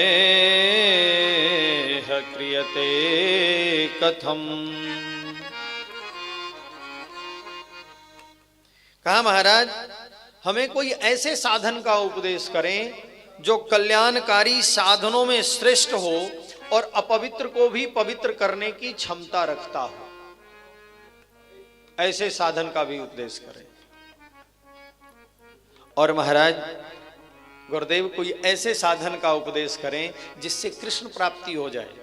S1: क्रियते कथम। कहा महाराज हमें कोई ऐसे साधन का उपदेश करें जो कल्याणकारी साधनों में श्रेष्ठ हो और अपवित्र को भी पवित्र करने की क्षमता रखता हो, ऐसे साधन का भी उपदेश करें। और महाराज गुरुदेव कोई ऐसे साधन का उपदेश करें जिससे कृष्ण प्राप्ति हो जाए,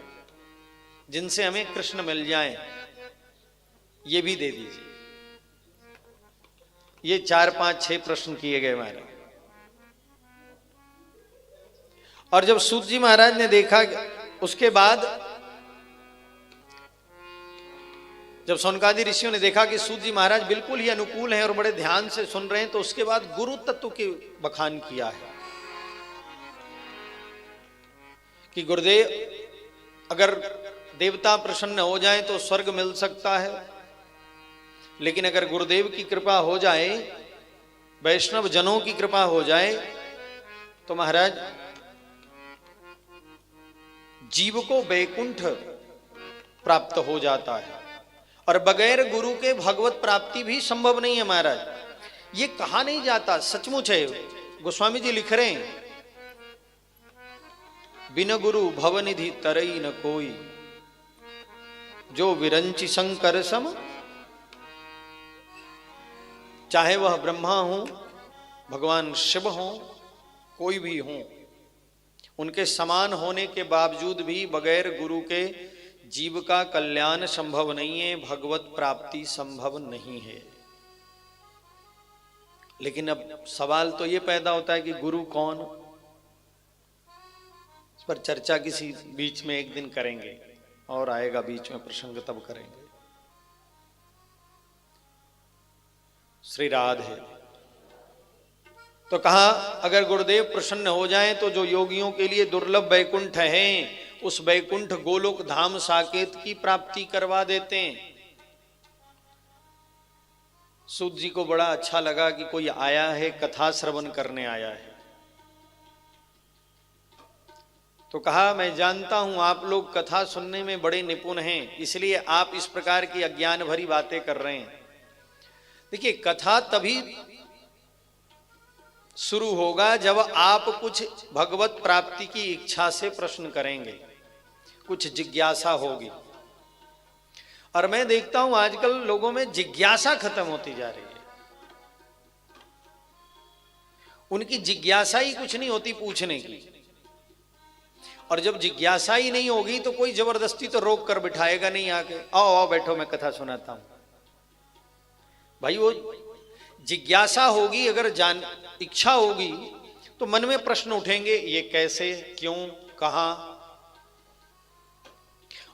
S1: जिनसे हमें कृष्ण मिल जाए, ये भी दे दीजिए। ये 4 5 6 प्रश्न किए गए महाराज। और जब सूत जी महाराज ने देखा, उसके बाद जब सौनकादि ऋषियों ने देखा कि सूत जी महाराज बिल्कुल ही अनुकूल हैं और बड़े ध्यान से सुन रहे हैं, तो उसके बाद गुरु तत्व के बखान किया है कि गुरुदेव अगर देवता प्रसन्न हो जाए तो स्वर्ग मिल सकता है, लेकिन अगर गुरुदेव की कृपा हो जाए, वैष्णव जनों की कृपा हो जाए, तो महाराज जीव को वैकुंठ प्राप्त हो जाता है। और बगैर गुरु के भगवत प्राप्ति भी संभव नहीं है महाराज। ये कहा नहीं जाता, सचमुच है। गोस्वामी जी लिख रहे हैं, बिन गुरु भवनिधि तरई न कोई, जो विरंचि शंकर सम। चाहे वह ब्रह्मा हो, भगवान शिव हो, कोई भी हो, उनके समान होने के बावजूद भी बगैर गुरु के जीव का कल्याण संभव नहीं है, भगवत प्राप्ति संभव नहीं है। लेकिन अब सवाल तो ये पैदा होता है कि गुरु कौन, इस पर चर्चा किसी बीच में एक दिन करेंगे, और आएगा बीच में प्रसंग तब करेंगे। श्री राधे। तो कहा अगर गुरुदेव प्रसन्न हो जाएं तो जो योगियों के लिए दुर्लभ वैकुंठ है, उस वैकुंठ गोलोक धाम साकेत की प्राप्ति करवा देते हैं। सूत जी को बड़ा अच्छा लगा कि कोई आया है, कथा श्रवण करने आया है। तो कहा मैं जानता हूं आप लोग कथा सुनने में बड़े निपुण हैं, इसलिए आप इस प्रकार की अज्ञान भरी बातें कर रहे हैं। देखिए, कथा तभी शुरू होगा जब आप कुछ भगवत प्राप्ति की इच्छा से प्रश्न करेंगे, कुछ जिज्ञासा होगी। और मैं देखता हूं आजकल लोगों में जिज्ञासा खत्म होती जा रही है। उनकी जिज्ञासा ही कुछ नहीं होती पूछने की। और जब जिज्ञासा ही नहीं होगी तो कोई जबरदस्ती तो रोक कर बिठाएगा नहीं, आके आओ आओ बैठो मैं कथा सुनाता हूं। भाई वो जिज्ञासा होगी, अगर जान इच्छा होगी तो मन में प्रश्न उठेंगे, ये कैसे, क्यों, कहां।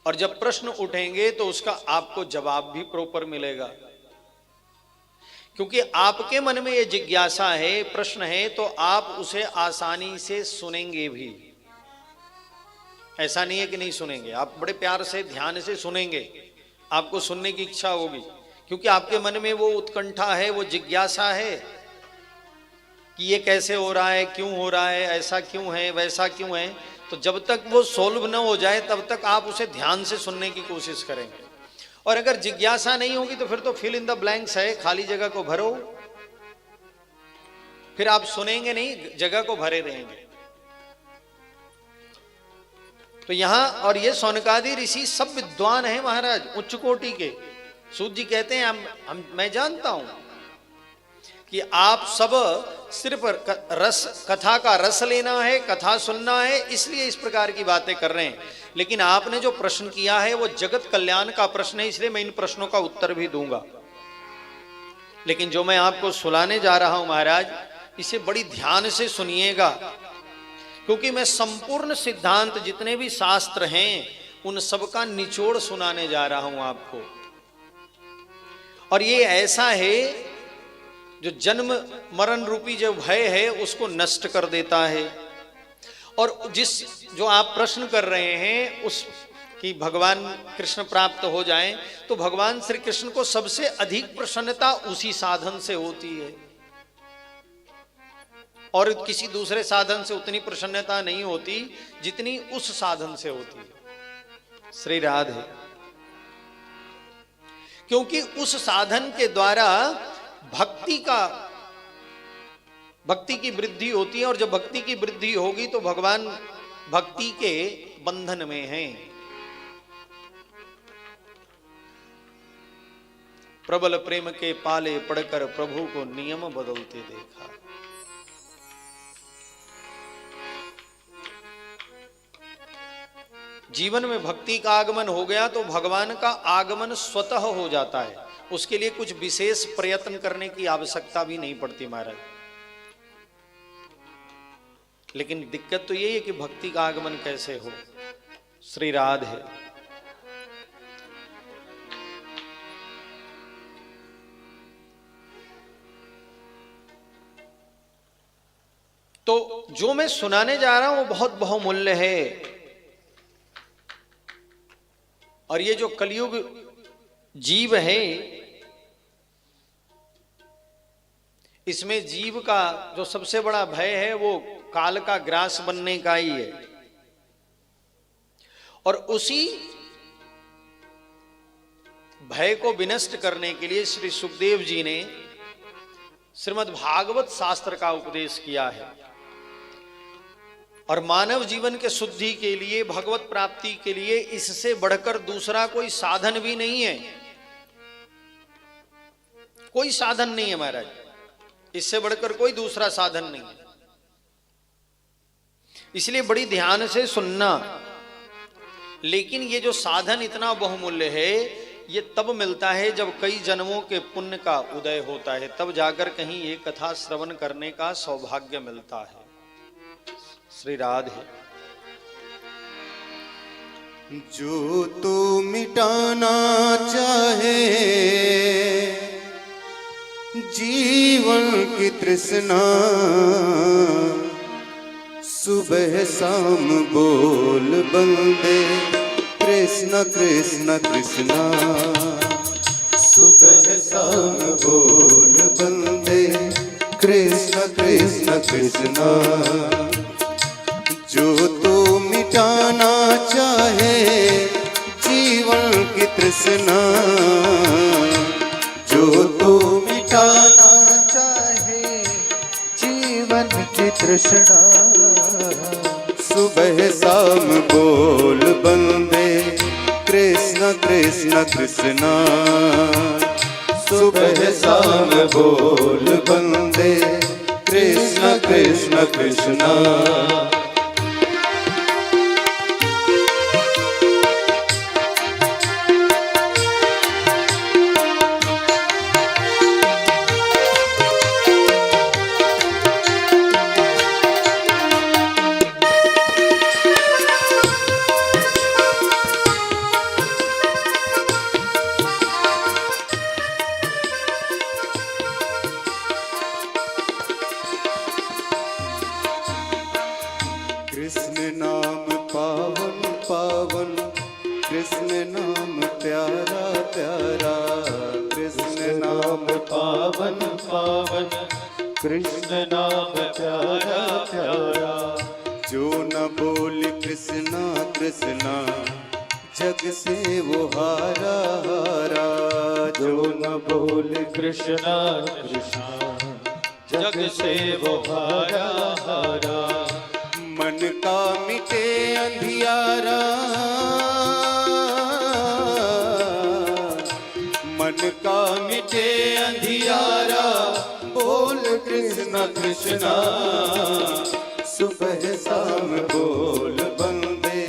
S1: और जब प्रश्न उठेंगे तो उसका आपको जवाब भी प्रॉपर मिलेगा, क्योंकि आपके मन में ये जिज्ञासा है, प्रश्न है, तो आप उसे आसानी से सुनेंगे भी। ऐसा नहीं है कि नहीं सुनेंगे, आप बड़े प्यार से ध्यान से सुनेंगे, आपको सुनने की इच्छा होगी, क्योंकि आपके मन में वो उत्कंठा है, वो जिज्ञासा है कि ये कैसे हो रहा है, क्यों हो रहा है, ऐसा क्यों है, वैसा क्यों है। तो जब तक वो सोल्व न हो जाए तब तक आप उसे ध्यान से सुनने की कोशिश करेंगे। और अगर जिज्ञासा नहीं होगी तो फिर तो फिल इन द ब्लैंक्स है, खाली जगह को भरो, फिर आप सुनेंगे नहीं, जगह को भरे रहेंगे। तो यहां, और ये सौनकादि ऋषि सब विद्वान हैं महाराज, उच्च कोटि के। सूत जी कहते हैं मैं जानता हूं कि आप सब सिर्फ कथा का रस लेना है, कथा सुनना है, इसलिए इस प्रकार की बातें कर रहे हैं। लेकिन आपने जो प्रश्न किया है वो जगत कल्याण का प्रश्न है, इसलिए मैं इन प्रश्नों का उत्तर भी दूंगा। लेकिन जो मैं आपको सुनाने जा रहा हूं महाराज, इसे बड़ी ध्यान से सुनिएगा, क्योंकि मैं संपूर्ण सिद्धांत जितने भी शास्त्र हैं उन सब का निचोड़ सुनाने जा रहा हूं आपको। और ये ऐसा है जो जन्म मरण रूपी जो भय है उसको नष्ट कर देता है। और जो आप प्रश्न कर रहे हैं उस कि भगवान कृष्ण प्राप्त हो जाएं, तो भगवान श्री कृष्ण को सबसे अधिक प्रसन्नता उसी साधन से होती है, और किसी दूसरे साधन से उतनी प्रसन्नता नहीं होती जितनी उस साधन से होती है। श्री राधे। क्योंकि उस साधन के द्वारा भक्ति की वृद्धि होती है, और जब भक्ति की वृद्धि होगी तो भगवान भक्ति के बंधन में हैं। प्रबल प्रेम के पाले पड़कर प्रभु को नियम बदलते देखा। जीवन में भक्ति का आगमन हो गया तो भगवान का आगमन स्वतः हो जाता है, उसके लिए कुछ विशेष प्रयत्न करने की आवश्यकता भी नहीं पड़ती महाराज। लेकिन दिक्कत तो यही है कि भक्ति का आगमन कैसे हो। श्री राधे। तो जो मैं सुनाने जा रहा हूं वो बहुत बहुमूल्य है। और ये जो कलयुग जीव है, इसमें जीव का जो सबसे बड़ा भय है वो काल का ग्रास बनने का ही है। और उसी भय को विनष्ट करने के लिए श्री सुखदेव जी ने श्रीमद् भागवत शास्त्र का उपदेश किया है। और मानव जीवन के शुद्धि के लिए, भगवत प्राप्ति के लिए इससे बढ़कर दूसरा कोई साधन भी नहीं है। कोई साधन नहीं है महाराज, इससे बढ़कर कोई दूसरा साधन नहीं है। इसलिए बड़ी ध्यान से सुनना। लेकिन ये जो साधन इतना बहुमूल्य है, ये तब मिलता है जब कई जन्मों के पुण्य का उदय होता है, तब जाकर कहीं ये कथा श्रवण करने का सौभाग्य मिलता है। श्री राधे।
S2: जो तू मिटाना चाहे जीवन की तृष्णा, सुबह शाम बोल बंदे कृष्ण कृष्ण कृष्णा। सुबह शाम बोल बंदे कृष्ण कृष्ण कृष्णा। जो तू मिटाना चाहे जीवन की तृष्णा, जो तू मिटाना चाहे जीवन की तृष्णा, सुबह शाम बोल बंदे कृष्ण कृष्ण कृष्णा। सुबह शाम बोल बंदे कृष्ण कृष्ण कृष्णा। कृष्ण नाम पावन पावन, कृष्ण नाम प्यारा प्यारा। कृष्ण नाम पावन पावन, कृष्ण नाम प्यारा प्यारा। जो न बोल कृष्णा कृष्णा, जग से वो हारा हारा। जो न बोल कृष्णा कृष्णा, जग से वो हारा हारा। मन का मिटे अंधियारा, मन का मिटे अंधियारा, बोल कृष्ण कृष्णा। सुबह शाम बोल बंदे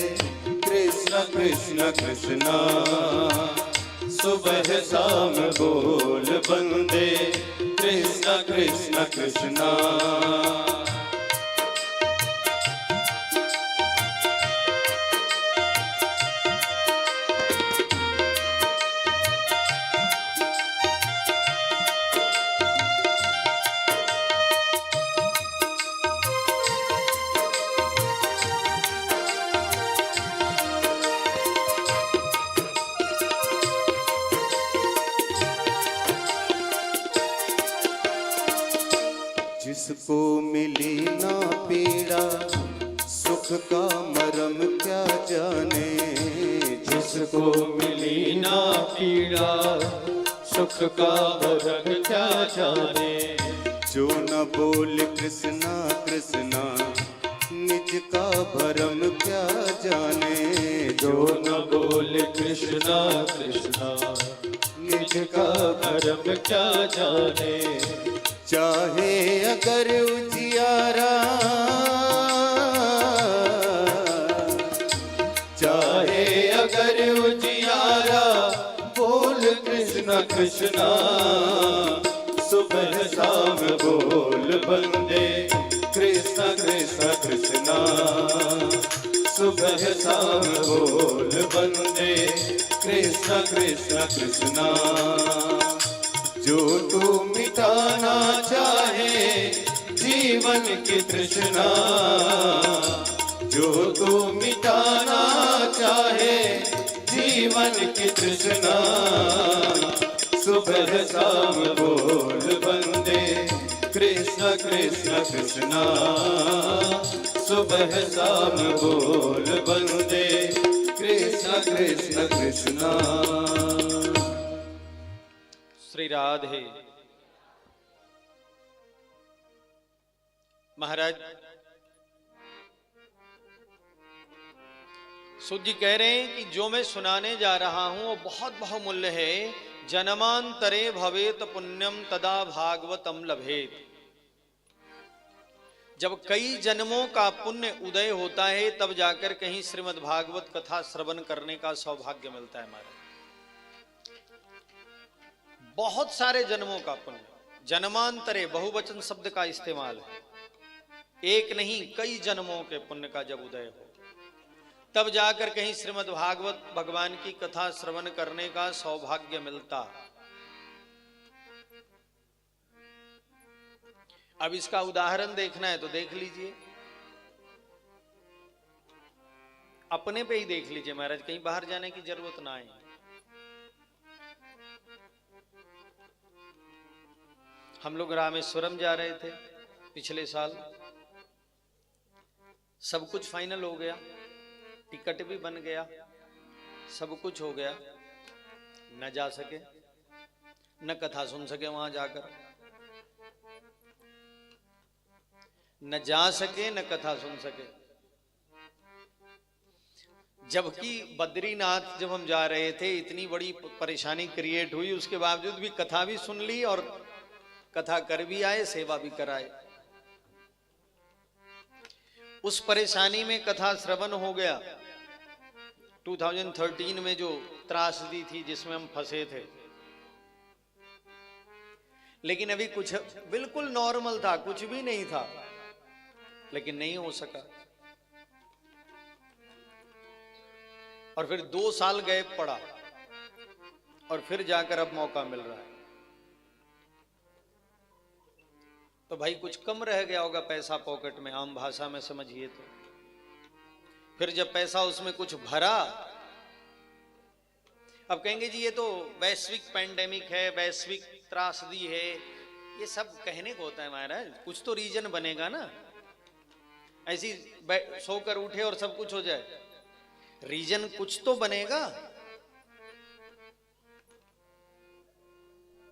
S2: कृष्ण कृष्ण कृष्णा। सुबह शाम बोल बंदे कृष्ण कृष्ण कृष्णा। जिसको मिली ना पीड़ा, सुख का मरम क्या जाने। जिसको मिली ना पीड़ा, सुख का मरम क्या जाने। जो न बोल कृष्णा कृष्णा, निज का भरम क्या जाने। जो न बोल कृष्णा कृष्णा, निज का भरम क्या जाने। चाहे अगर उजियारा, चाहे अगर उजियारा, बोल कृष्ण कृष्णा। सुबह शाम बोल बंदे कृष्ण कृष्ण कृष्णा। सुबह शाम बोल बंदे कृष्ण कृष्ण कृष्णा। जो तू मिटाना चाहे जीवन की तृष्णा, जो तू मिटाना चाहे जीवन की तृष्णा। सुबह शाम बोल बंदे कृष्ण कृष्ण कृष्णा। सुबह शाम बोल बंदे कृष्ण कृष्ण कृष्णा।
S1: श्री राधे। महाराज सूत जी कह रहे हैं कि जो मैं सुनाने जा रहा हूं वो बहुत बहुमूल्य है। जन्मांतरे भवेत पुण्यम तदा भागवतम लभेत। जब कई जन्मों का पुण्य उदय होता है तब जाकर कहीं श्रीमद् भागवत कथा श्रवण करने का सौभाग्य मिलता है हमारे। बहुत सारे जन्मों का पुण्य, जन्मांतरे बहुवचन शब्द का इस्तेमाल है, एक नहीं कई जन्मों के पुण्य का जब उदय हो तब जाकर कहीं श्रीमद् भागवत भगवान की कथा श्रवण करने का सौभाग्य मिलता। अब इसका उदाहरण देखना है तो देख लीजिए, अपने पे ही देख लीजिए महाराज, कहीं बाहर जाने की जरूरत ना है। हम लोग रामेश्वरम जा रहे थे पिछले साल, सब कुछ फाइनल हो गया, टिकट भी बन गया, सब कुछ हो गया, न जा सके, न कथा सुन सके वहां जाकर, न जा सके न कथा सुन सके। जबकि बद्रीनाथ जब हम जा रहे थे इतनी बड़ी परेशानी क्रिएट हुई, उसके बावजूद भी कथा भी सुन ली और कथा कर भी आए, सेवा भी कराए। उस परेशानी में कथा श्रवण हो गया। 2013 में जो त्रासदी थी जिसमें हम फंसे थे, लेकिन अभी कुछ बिल्कुल नॉर्मल था, कुछ भी नहीं था, लेकिन नहीं हो सका। और फिर 2 साल गैप पड़ा और फिर जाकर अब मौका मिल रहा है। तो भाई कुछ कम रह गया होगा पैसा पॉकेट में, आम भाषा में समझिए तो। फिर जब पैसा उसमें कुछ भरा, अब कहेंगे जी ये तो वैश्विक पैंडेमिक है, वैश्विक त्रासदी है, ये सब कहने को होता है महाराज, कुछ तो रीजन बनेगा ना। ऐसी सोकर उठे और सब कुछ हो जाए, रीजन कुछ तो बनेगा,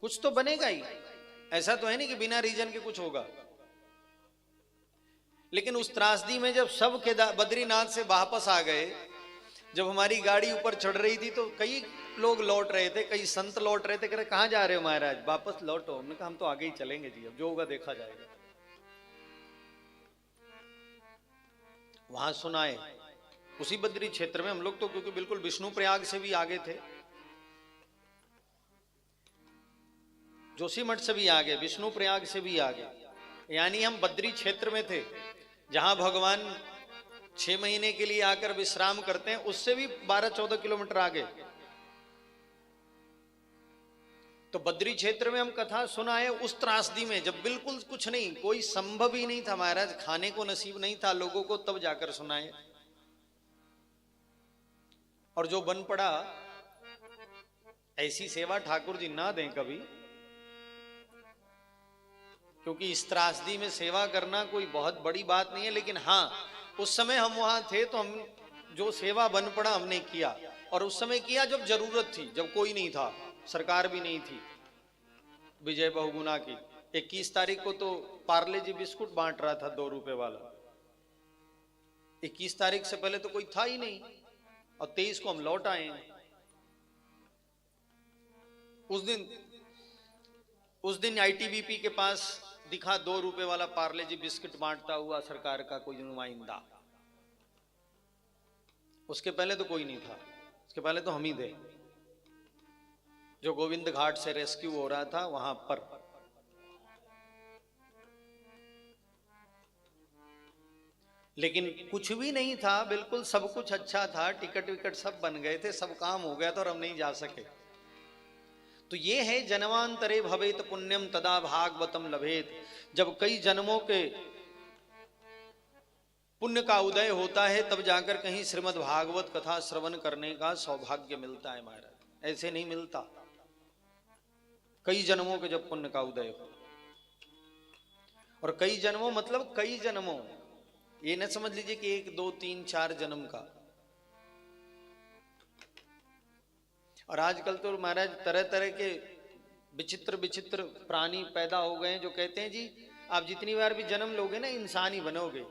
S1: कुछ तो बनेगा ही। ऐसा तो है नहीं कि बिना रीजन के कुछ होगा। लेकिन उस त्रासदी में जब सब बद्रीनाथ से वापस आ गए, जब हमारी गाड़ी ऊपर चढ़ रही थी तो कई लोग लौट रहे थे, कई संत लौट रहे थे, कह रहे कहां जा रहे हो महाराज, वापस लौटो। हमने कहा हम तो आगे ही चलेंगे जी, अब जो होगा देखा जाएगा। वहां सुनाए उसी बद्री क्षेत्र में हम लोग तो, क्योंकि बिल्कुल विष्णु प्रयाग से भी आगे थे, जोशीमठ से भी आगे, विष्णु प्रयाग से भी आगे, यानी हम बद्री क्षेत्र में थे जहां भगवान 6 महीने के लिए आकर विश्राम करते हैं, उससे भी 12-14 किलोमीटर आगे। तो बद्री क्षेत्र में हम कथा सुनाए उस त्रासदी में, जब बिल्कुल कुछ नहीं, कोई संभव ही नहीं था महाराज, खाने को नसीब नहीं था लोगों को, तब जाकर सुनाए। और जो बन पड़ा, ऐसी सेवा ठाकुर जी ना दें कभी, क्योंकि इस त्रासदी में सेवा करना कोई बहुत बड़ी बात नहीं है। लेकिन हाँ, उस समय हम वहां थे तो हम जो सेवा बन पड़ा हमने किया, और उस समय किया जब जरूरत थी, जब कोई नहीं था, सरकार भी नहीं थी। विजय बहुगुणा की 21 तारीख को तो पार्ले जी बिस्कुट बांट रहा था 2 रुपए वाला। 21 तारीख से पहले तो कोई था ही नहीं, और 23 को हम लौट आए। उस दिन आईटीबीपी के पास दिखा 2 रुपए वाला पार्ले जी बिस्किट बांटता हुआ सरकार का कोई नुमाइंदा। उसके पहले तो कोई नहीं था, उसके पहले तो हम ही थे, जो गोविंद घाट से रेस्क्यू हो रहा था वहां पर। लेकिन कुछ भी नहीं था, बिल्कुल सब कुछ अच्छा था, टिकट विकट सब बन गए थे, सब काम हो गया था, और हम नहीं जा सके। तो ये है जन्मांतरे भवेत पुण्यम तदा भागवतम लभेत। जब कई जन्मों के पुण्य का उदय होता है तब जाकर कहीं श्रीमद् भागवत कथा श्रवण करने का सौभाग्य मिलता है महाराज, ऐसे नहीं मिलता। कई जन्मों के जब पुण्य का उदय हो, और कई जन्मों मतलब कई जन्मों, ये न समझ लीजिए कि 1 2 3 4 जन्म का। और आजकल तो महाराज तरह तरह के विचित्र विचित्र प्राणी पैदा हो गए हैं, जो कहते हैं जी आप जितनी बार भी जन्म लोगे ना इंसान ही बनोगे।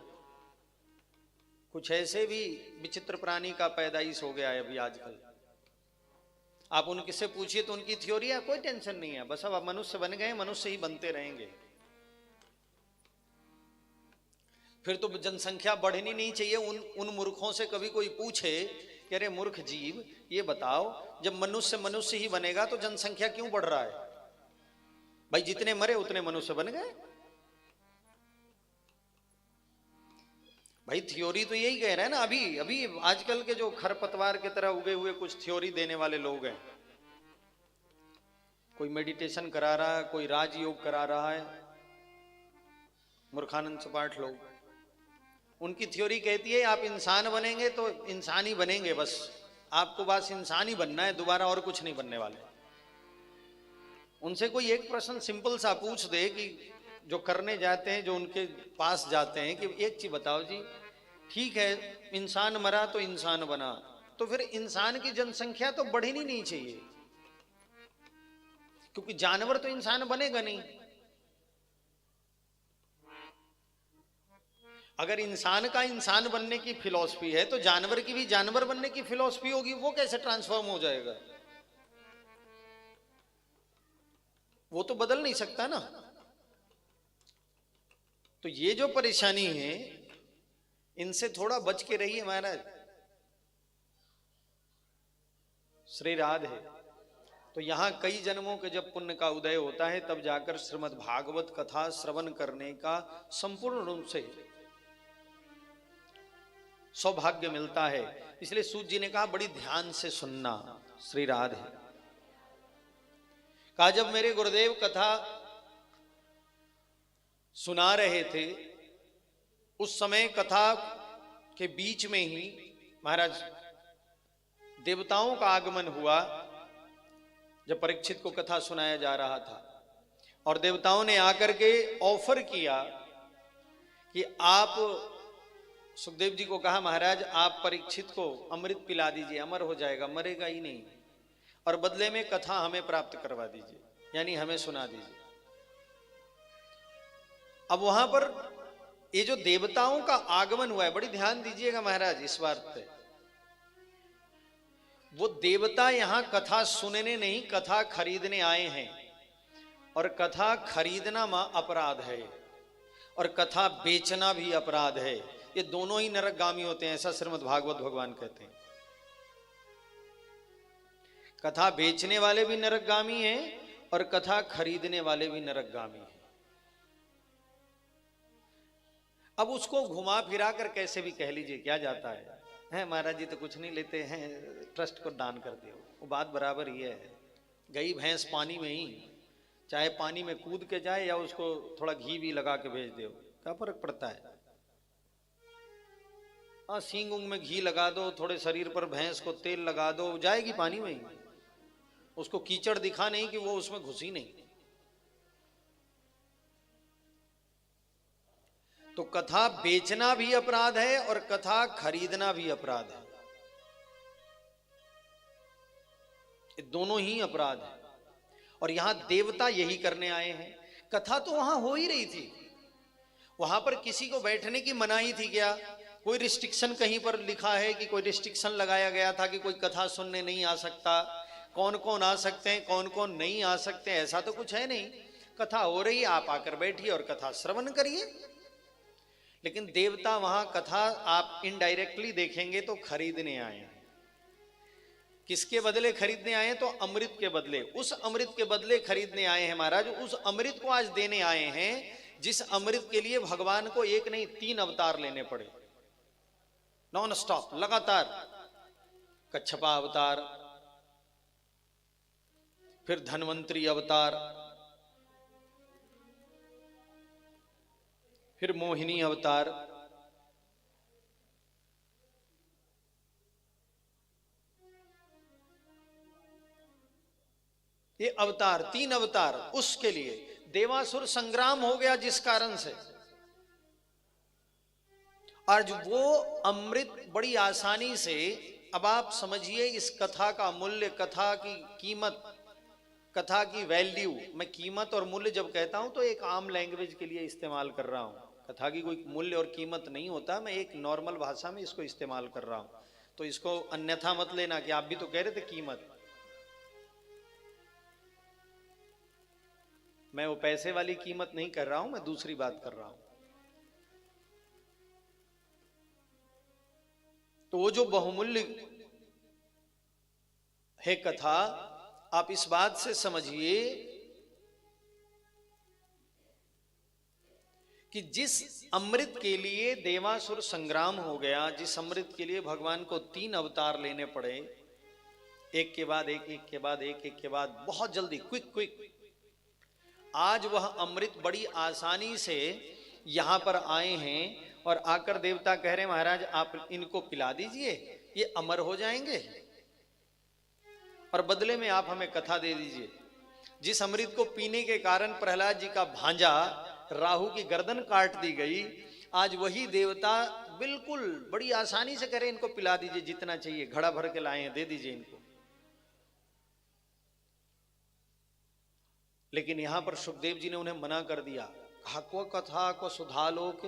S1: कुछ ऐसे भी विचित्र प्राणी का पैदाइश हो गया है अभी आजकल। आप उनके से पूछिए तो उनकी थ्योरी है, कोई टेंशन नहीं है, बस अब आप मनुष्य बन गए, मनुष्य ही बनते रहेंगे। फिर तो जनसंख्या बढ़नी नहीं चाहिए। उन मूर्खों से कभी कोई पूछे कि अरे मूर्ख जीव, ये बताओ जब मनुष्य मनुष्य ही बनेगा तो जनसंख्या क्यों बढ़ रहा है? भाई जितने मरे उतने मनुष्य बन गए। भाई थ्योरी तो यही कह रहा है ना। अभी अभी आजकल के जो खरपतवार की तरह उगे हुए कुछ थ्योरी देने वाले लोग हैं, कोई मेडिटेशन करा रहा है, कोई राजयोग करा रहा है, मूर्खानंद सपाट लोग, उनकी थ्योरी कहती है आप इंसान बनेंगे तो इंसान ही बनेंगे, बस आपको बस इंसान ही बनना है, दोबारा और कुछ नहीं बनने वाले। उनसे कोई एक प्रश्न सिंपल सा पूछ दे कि जो करने जाते हैं, जो उनके पास जाते हैं, कि एक चीज बताओ जी, ठीक है इंसान मरा तो इंसान बना, तो फिर इंसान की जनसंख्या तो बढ़नी नहीं चाहिए, क्योंकि जानवर तो इंसान बनेगा नहीं। अगर इंसान का इंसान बनने की फिलॉसफी है तो जानवर की भी जानवर बनने की फिलॉसफी होगी, वो कैसे ट्रांसफॉर्म हो जाएगा? वो तो बदल नहीं सकता ना। तो ये जो परेशानी है, इनसे थोड़ा बच के रहिए महाराज। श्री राधे। तो यहां कई जन्मों के जब पुण्य का उदय होता है, तब जाकर श्रीमद् भागवत कथा श्रवण करने का संपूर्ण रूप से सौभाग्य मिलता है। इसलिए सूत जी ने कहा बड़ी ध्यान से सुनना। श्री राधे। कहा जब मेरे गुरुदेव कथा सुना रहे थे, उस समय कथा के बीच में ही महाराज देवताओं का आगमन हुआ। जब परीक्षित को कथा सुनाया जा रहा था और देवताओं ने आकर के ऑफर किया कि आप, सुखदेव जी को कहा महाराज आप परीक्षित को अमृत पिला दीजिए, अमर हो जाएगा, मरेगा ही नहीं, और बदले में कथा हमें प्राप्त करवा दीजिए, यानी हमें सुना दीजिए। अब वहां पर ये जो देवताओं का आगमन हुआ है, बड़ी ध्यान दीजिएगा महाराज इस बात पे, वो देवता यहां कथा सुनने नहीं, कथा खरीदने आए हैं। और कथा खरीदना अपराध है और कथा बेचना भी अपराध है। ये दोनों ही नरकगामी होते हैं, ऐसा श्रीमद् भागवत भगवान कहते हैं। कथा बेचने वाले भी नरकगामी हैं और कथा खरीदने वाले भी नरकगामी हैं। अब उसको घुमा फिरा कर कैसे भी कह लीजिए क्या जाता है महाराज जी तो कुछ नहीं लेते हैं, ट्रस्ट को दान कर दियो, वो बात बराबर ही है। गई भैंस पानी में ही, चाहे पानी में कूद के जाए या उसको थोड़ा घी भी लगा के भेज दो, क्या फर्क पड़ता है? हाँ सींग उंग में घी लगा दो, थोड़े शरीर पर भैंस को तेल लगा दो, जाएगी पानी में ही। उसको कीचड़ दिखा नहीं कि वो उसमें घुसी नहीं। तो कथा बेचना भी अपराध है और कथा खरीदना भी अपराध है, ये दोनों ही अपराध है। और यहां देवता यही करने आए हैं। कथा तो वहां हो ही रही थी, वहां पर किसी को बैठने की मनाही थी क्या? कोई रिस्ट्रिक्शन कहीं पर लिखा है कि कोई रिस्ट्रिक्शन लगाया गया था कि कोई कथा सुनने नहीं आ सकता? कौन कौन आ सकते हैं, कौन कौन नहीं आ सकते हैं, ऐसा तो कुछ है नहीं। कथा हो रही है, आप आकर बैठिए और कथा श्रवण करिए। लेकिन देवता वहां कथा आप इनडायरेक्टली देखेंगे तो खरीदने आए हैं। किसके बदले खरीदने आए हैं? तो अमृत के बदले, उस अमृत के बदले खरीदने आए हैं महाराज। उस अमृत को आज देने आए हैं जिस अमृत के लिए भगवान को एक नहीं 3 अवतार लेने पड़े, नॉन स्टॉप, लगातार। कच्छपा अवतार, फिर धन्वंतरी अवतार, फिर मोहिनी अवतार, ये अवतार 3 अवतार। उसके लिए देवासुर संग्राम हो गया जिस कारण से आज वो अमृत बड़ी आसानी से, अब आप समझिए इस कथा का मूल्य, कथा की कीमत, कथा की वैल्यू। मैं कीमत और मूल्य जब कहता हूं तो एक आम लैंग्वेज के लिए इस्तेमाल कर रहा हूं। कथा की कोई मूल्य और कीमत नहीं होता, मैं एक नॉर्मल भाषा में इसको इस्तेमाल कर रहा हूं, तो इसको अन्यथा मत लेना कि आप भी तो कह रहे थे कीमत। मैं वो पैसे वाली कीमत नहीं कर रहा हूं, मैं दूसरी बात कर रहा हूं। तो वो जो बहुमूल्य है कथा, आप इस बात से समझिए कि जिस अमृत के लिए देवासुर संग्राम हो गया, जिस अमृत के लिए भगवान को 3 अवतार लेने पड़े, एक के बाद एक, एक के बाद एक, एक के बाद बहुत जल्दी, क्विक क्विक, आज वह अमृत बड़ी आसानी से यहां पर आए हैं और आकर देवता कह रहे महाराज आप इनको पिला दीजिए, ये अमर हो जाएंगे और बदले में आप हमें कथा दे दीजिए। जिस अमृत को पीने के कारण प्रहलाद जी का भांजा राहु की गर्दन काट दी गई, आज वही देवता बिल्कुल बड़ी आसानी से कह रहे इनको पिला दीजिए, जितना चाहिए घड़ा भर के लाए हैं, दे दीजिए इनको। लेकिन यहां पर सुखदेव जी ने उन्हें मना कर दिया, कहा को कथा को सुधा लोक,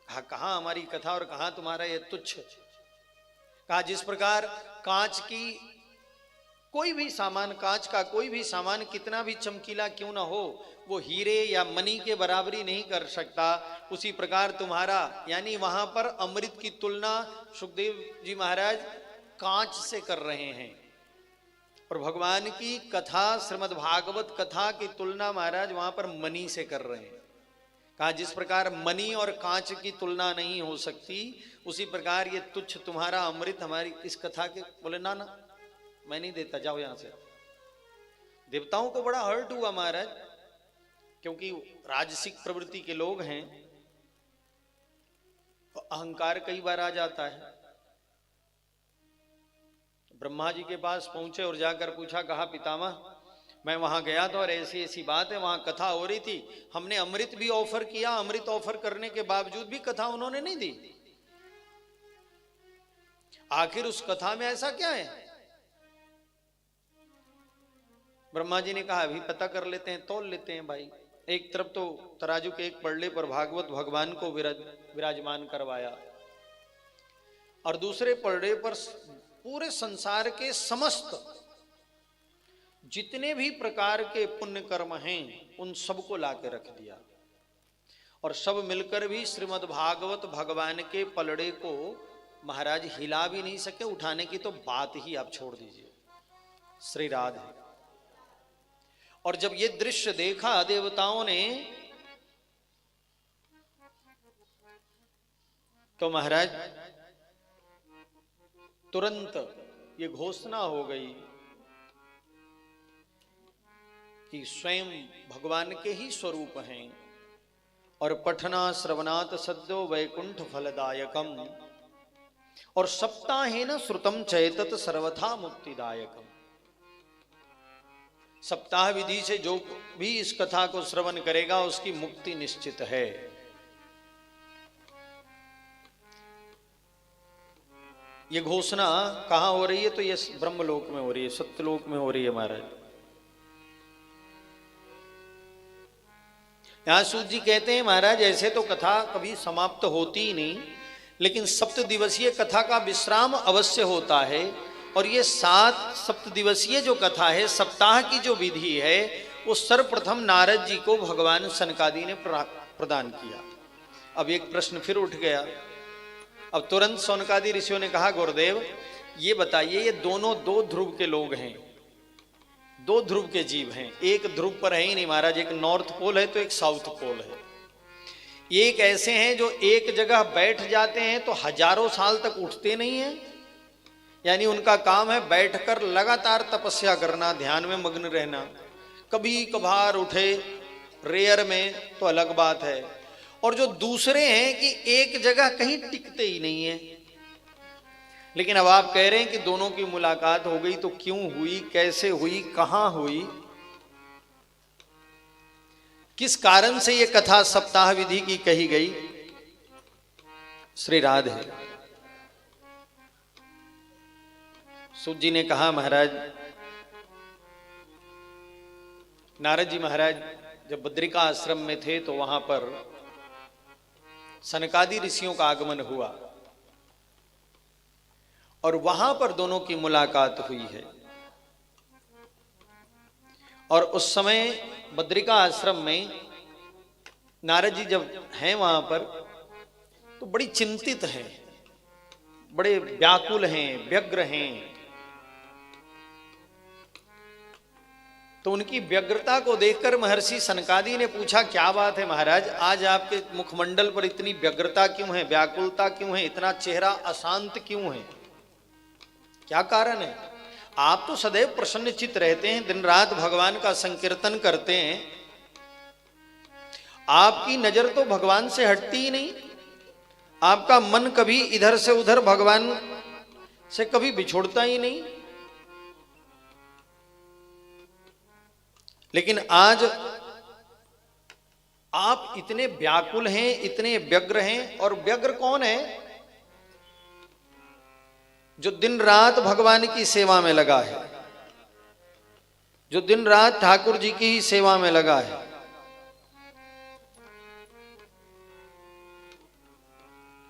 S1: कहा कहां हमारी कथा और कहां तुम्हारा ये तुच्छ। कहा जिस प्रकार कांच की कोई भी सामान, कांच का कोई भी सामान कितना भी चमकीला क्यों ना हो, वो हीरे या मणि के बराबरी नहीं कर सकता, उसी प्रकार तुम्हारा, यानी वहां पर अमृत की तुलना सुखदेव जी महाराज कांच से कर रहे हैं और भगवान की कथा, श्रीमद् भागवत कथा की तुलना महाराज वहां पर मणि से कर रहे हैं। कहा जिस प्रकार मणि और कांच की तुलना नहीं हो सकती, उसी प्रकार ये तुच्छ तुम्हारा अमृत हमारी इस कथा के। बोले ना ना मैं नहीं देता, जाओ यहां से। देवताओं को बड़ा हर्ट हुआ महाराज, क्योंकि राजसिक प्रवृत्ति के लोग हैं तो अहंकार कई बार आ जाता है। ब्रह्मा जी के पास पहुंचे और जाकर पूछा, कहा पितामह मैं वहां गया था और ऐसी ऐसी बात है, वहां कथा हो रही थी, हमने अमृत भी ऑफर किया, अमृत ऑफर करने के बावजूद भी कथा उन्होंने नहीं दी, आखिर उस कथा में ऐसा क्या है? ब्रह्मा जी ने कहा अभी पता कर लेते हैं, तौल लेते हैं भाई। एक तरफ तो तराजू के एक पड़ले पर भागवत भगवान को विराजमान करवाया और दूसरे पड़े पर पूरे संसार के समस्त जितने भी प्रकार के पुण्य कर्म हैं उन सबको लाके रख दिया और सब मिलकर भी श्रीमद् भागवत भगवान के पलड़े को महाराज हिला भी नहीं सके, उठाने की तो बात ही आप छोड़ दीजिए। श्री राधे। और जब ये दृश्य देखा देवताओं ने तो महाराज तुरंत ये घोषणा हो गई कि स्वयं भगवान के ही स्वरूप हैं और पठना श्रवणात सद्यो वैकुंठ फलदायकम और सप्ताहेन श्रुतम चैतत सर्वथा मुक्तिदायकम। सप्ताह विधि से जो भी इस कथा को श्रवण करेगा उसकी मुक्ति निश्चित है। ये घोषणा कहां हो रही है? तो ये ब्रह्मलोक में हो रही है, सत्यलोक में हो रही है महाराज। यहां सूत जी कहते हैं महाराज ऐसे तो कथा कभी समाप्त होती ही नहीं, लेकिन 7 दिवसीय कथा का विश्राम अवश्य होता है और ये 7 सप्तदिवसीय जो कथा है, सप्ताह की जो विधि है, वो सर्वप्रथम नारद जी को भगवान सनकादि ने प्रदान किया। अब एक प्रश्न फिर उठ गया। अब तुरंत सनकादि ऋषियों ने कहा गुरुदेव ये बताइए, ये दोनों 2 ध्रुव के लोग हैं, 2 ध्रुव के जीव हैं, एक ध्रुव पर है ही नहीं महाराज, एक नॉर्थ पोल है तो एक साउथ पोल है। एक ऐसे हैं जो एक जगह बैठ जाते हैं तो हजारों साल तक उठते नहीं हैं, यानी उनका काम है बैठकर लगातार तपस्या करना, ध्यान में मग्न रहना। कभी कभार उठे, रेयर में तो अलग बात है। और जो दूसरे हैं कि एक जगह कहीं टिकते ही नहीं है। लेकिन अब आप कह रहे हैं कि दोनों की मुलाकात हो गई, तो क्यों हुई, कैसे हुई, कहां हुई, किस कारण से यह कथा सप्ताह विधि की कही गई? श्री राधे। सूत जी ने कहा महाराज, नारद जी महाराज जब बद्रिका आश्रम में थे तो वहां पर सनकादि ऋषियों का आगमन हुआ और वहां पर दोनों की मुलाकात हुई है। और उस समय बद्रिका आश्रम में नारद जी जब हैं वहां पर तो बड़ी चिंतित हैं, बड़े व्याकुल हैं, व्यग्र हैं। तो उनकी व्यग्रता को देखकर महर्षि सनकादि ने पूछा, क्या बात है महाराज, आज आपके मुखमंडल पर इतनी व्यग्रता क्यों है, व्याकुलता क्यों है, इतना चेहरा अशांत क्यों है, क्या कारण है? आप तो सदैव प्रसन्नचित्त रहते हैं, दिन रात भगवान का संकीर्तन करते हैं, आपकी नजर तो भगवान से हटती ही नहीं, आपका मन कभी इधर से उधर भगवान से कभी बिछोड़ता ही नहीं। लेकिन आज आप इतने व्याकुल हैं, इतने व्यग्र हैं। और व्यग्र कौन है? जो दिन रात भगवान की सेवा में लगा है, जो दिन रात ठाकुर जी की ही सेवा में लगा है।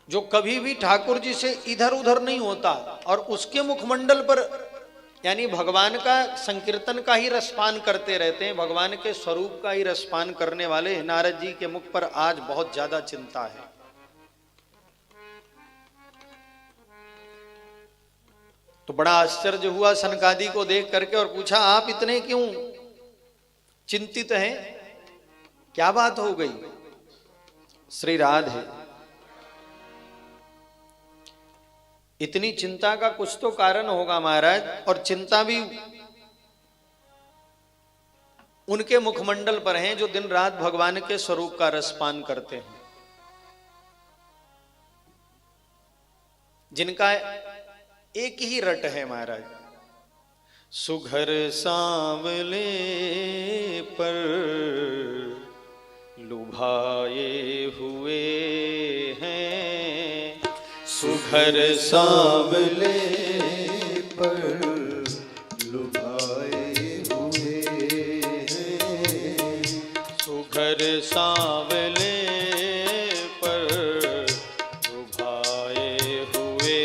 S1: जो कभी भी ठाकुर जी से इधर उधर नहीं होता और उसके मुखमंडल पर यानी भगवान का संकीर्तन का ही रसपान करते रहते हैं, भगवान के स्वरूप का ही रसपान करने वाले नारद जी के मुख पर आज बहुत ज्यादा चिंता है। तो बड़ा आश्चर्य हुआ सनकादि को देख करके और पूछा, आप इतने क्यों चिंतित हैं, क्या बात हो गई? श्री राधे, इतनी चिंता का कुछ तो कारण होगा महाराज, और चिंता भी उनके मुखमंडल पर है जो दिन रात भगवान के स्वरूप का रसपान करते हैं, जिनका एक ही रट है महाराज, सुघर सांवले पर लुभाए हुए हैं,
S2: सुघर सांवले पर लुभाए हुए हैं,
S1: सुघर सांवले पर लुभाए हुए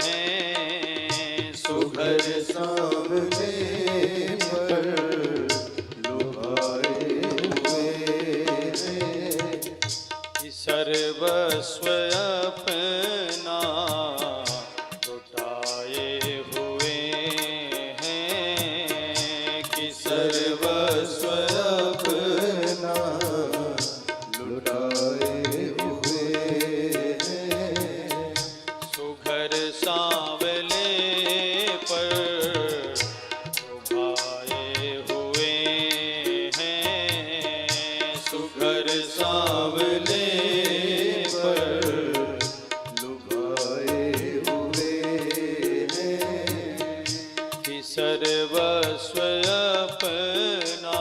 S1: हैं,
S2: सुघर सांवले पर लुभाए हुए हैं,
S1: सर्वस्व अपना लुटाए हुए हैं, कि
S2: सर्वस्व अपना लुटाए हुए हैं,
S1: सुघर सांवले पर लुभाए हुए हैं, सुघर सांवले
S2: पर लुभाए हुए हैं,
S1: कि सर्वस्व अपना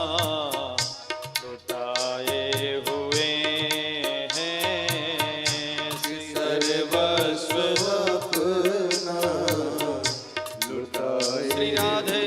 S1: लुटाए हुए हैं,
S2: सर्वस्व अपना लुटाए
S1: श्री राधे।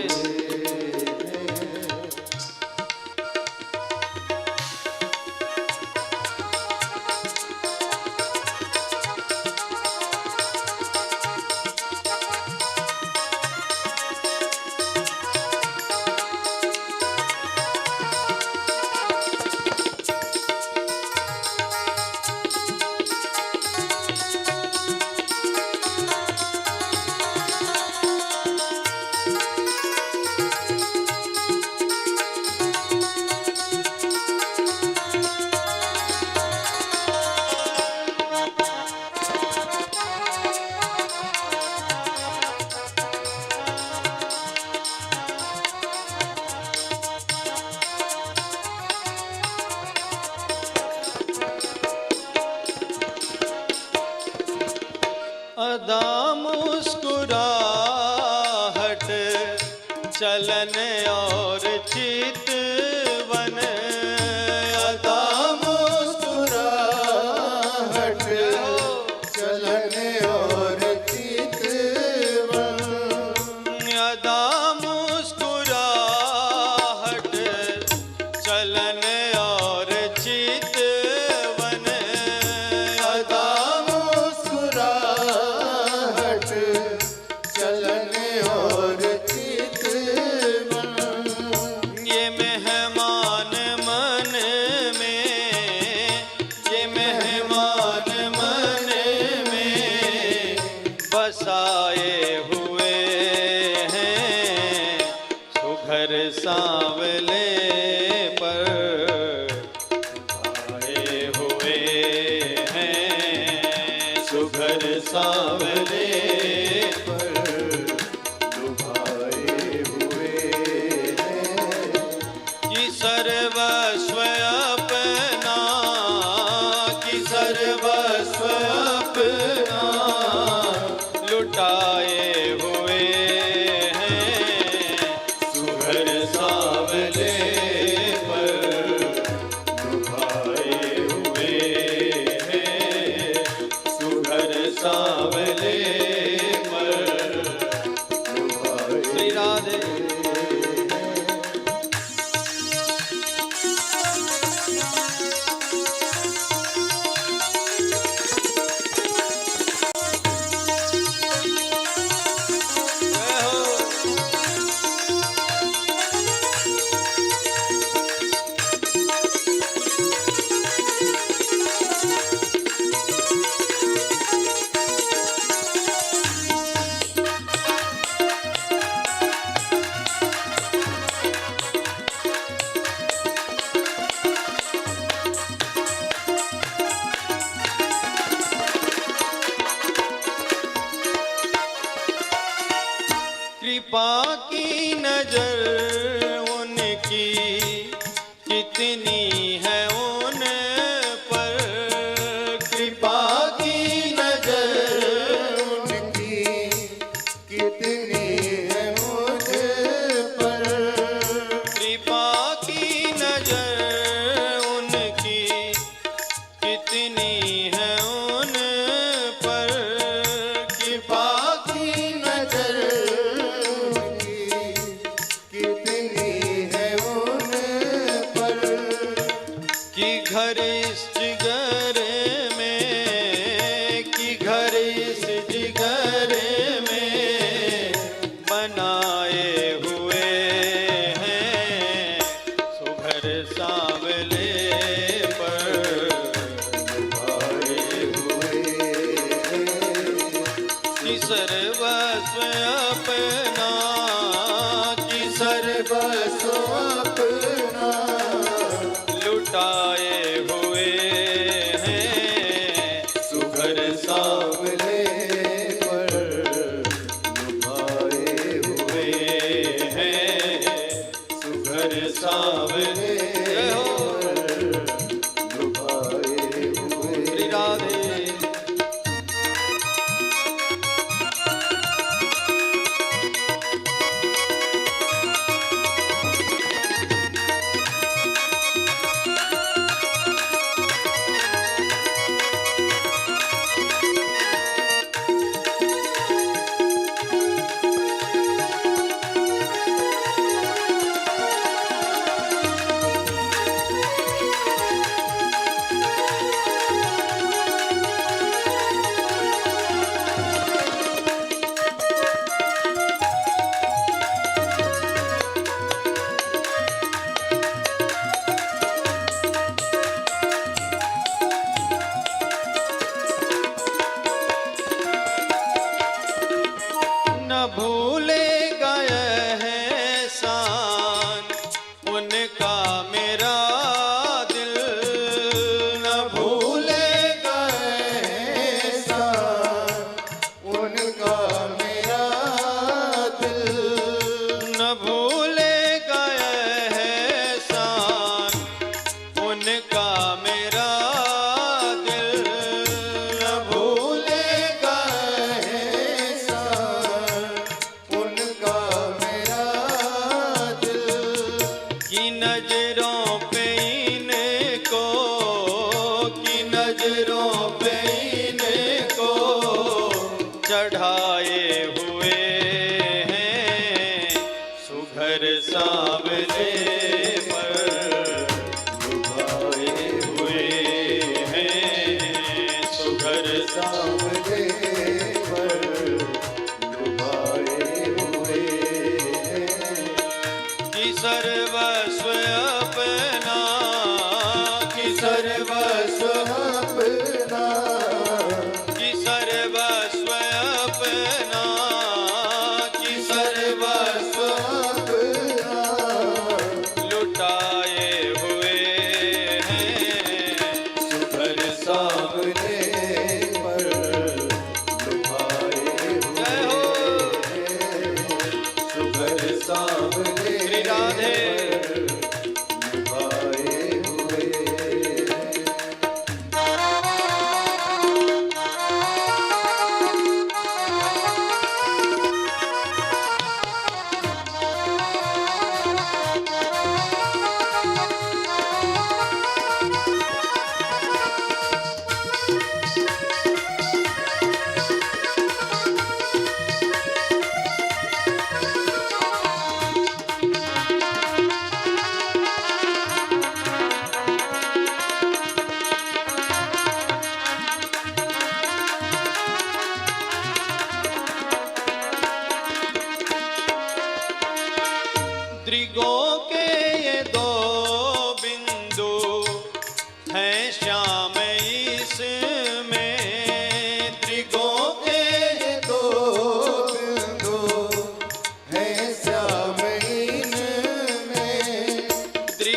S1: अदा मुस्कुराहट चलन और चितवन,
S2: अदा मुस्कुराहट चलन और चितवन,
S1: अदा मुस्कुराहट चलन और चितवन,
S2: अदा मुस्कुराहट चलन और चितवन,
S1: कि सर्वस्व अपना, कि सर्वस्व अपना लुटाए हुए हैं सुघर सांवले पर लुभाए हुए हैं सुघर सांवले पर लुभाए। श्री राधे। कृपा की नजर उनकी कितनी है उन पर, कृपा की नजर
S2: उनकी कितनी है मुझ पर,
S1: कृपा की नजर उनकी कितनी है उन पर, कृपा
S2: की नजर कितनी है उन पर,
S1: कि घर इस जिगर में, कि घर इस जिगर में बनाए हुए हैं सुघर सांवले पर
S2: लुभाए हुए हैं
S1: कि सर्वस्व अपना, कि
S2: सर्वस्व अपना
S1: लुटाए हुए हैं सुघर सांवले
S2: सांवले पर लुभाए
S1: हुए हैं सुघर सांवले हो।
S2: लुभाए हुए।
S1: श्री राधे। न भूलेगा एहसान उनका मेरा दिल, न
S2: भूलेगा एहसान उनका मेरा दिल,
S1: न भूलेगा एहसान उनका मेरा दिल, न
S2: भूलेगा एहसान उनका मेरा दिल,
S1: की नजरों पे इनको, की नजरों पे इनको चढ़ाए हुए हैं सुघर सांवले पर लुभाए हुए हैं सुघर सांवले
S2: सांवले पर लुभाए हुए हैं
S1: कि सर्वस्व अपना,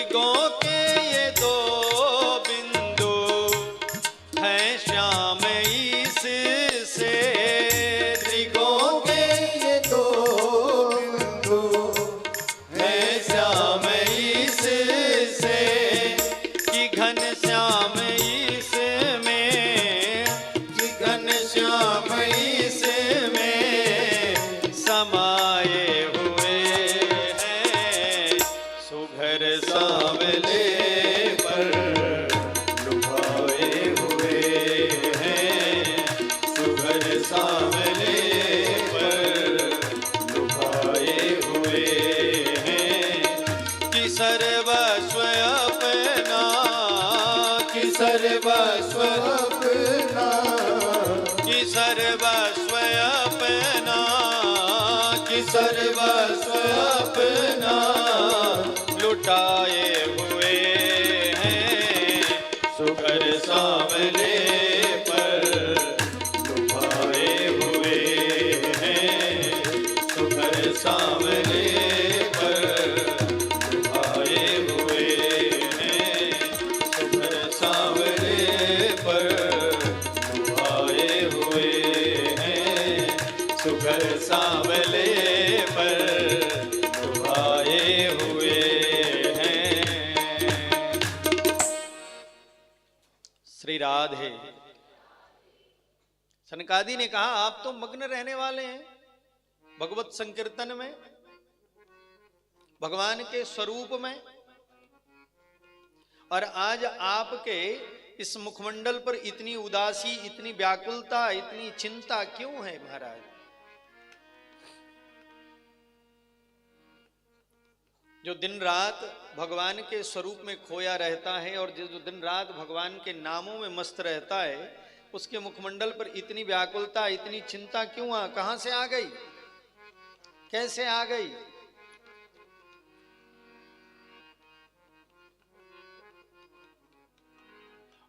S1: मृगों के ये दो बिंदु हैं श्याम इससे, मृगों के
S2: ये दो बिंदु
S1: हैं श्याम इससे, कि घन श्याम इसमें, कि घन श्याम इसमें समाये हुए हैं, सुघर सांवले पर लुभाए हुए हैं, सुघर सांवले पर लुभाए हुए हैं, कि सर्वस्व अपना, कि सर्वस्व
S2: अपना,
S1: कि सर्वस्व अपना, कि सर्वस्व अपना लुटाए हुए हैं, सुघर सांवले पर लुभाए हुए हैं, सुघर सांवले पर लुभाए हुए हैं, सुघर सांवले पर लुभाए हुए हैं, सुघर सांवले पर लुभाए हुए हैं। श्री राधे। सनकादि ने कहा आप तो मग्न रहने वाले हैं भगवत संकीर्तन में, भगवान के स्वरूप में, और आज आपके इस मुखमंडल पर इतनी उदासी, इतनी व्याकुलता, इतनी चिंता क्यों है महाराज? जो दिन रात भगवान के स्वरूप में खोया रहता है और जो दिन रात भगवान के नामों में मस्त रहता है, उसके मुखमंडल पर इतनी व्याकुलता, इतनी चिंता क्यों कहां से आ गई, कैसे आ गई?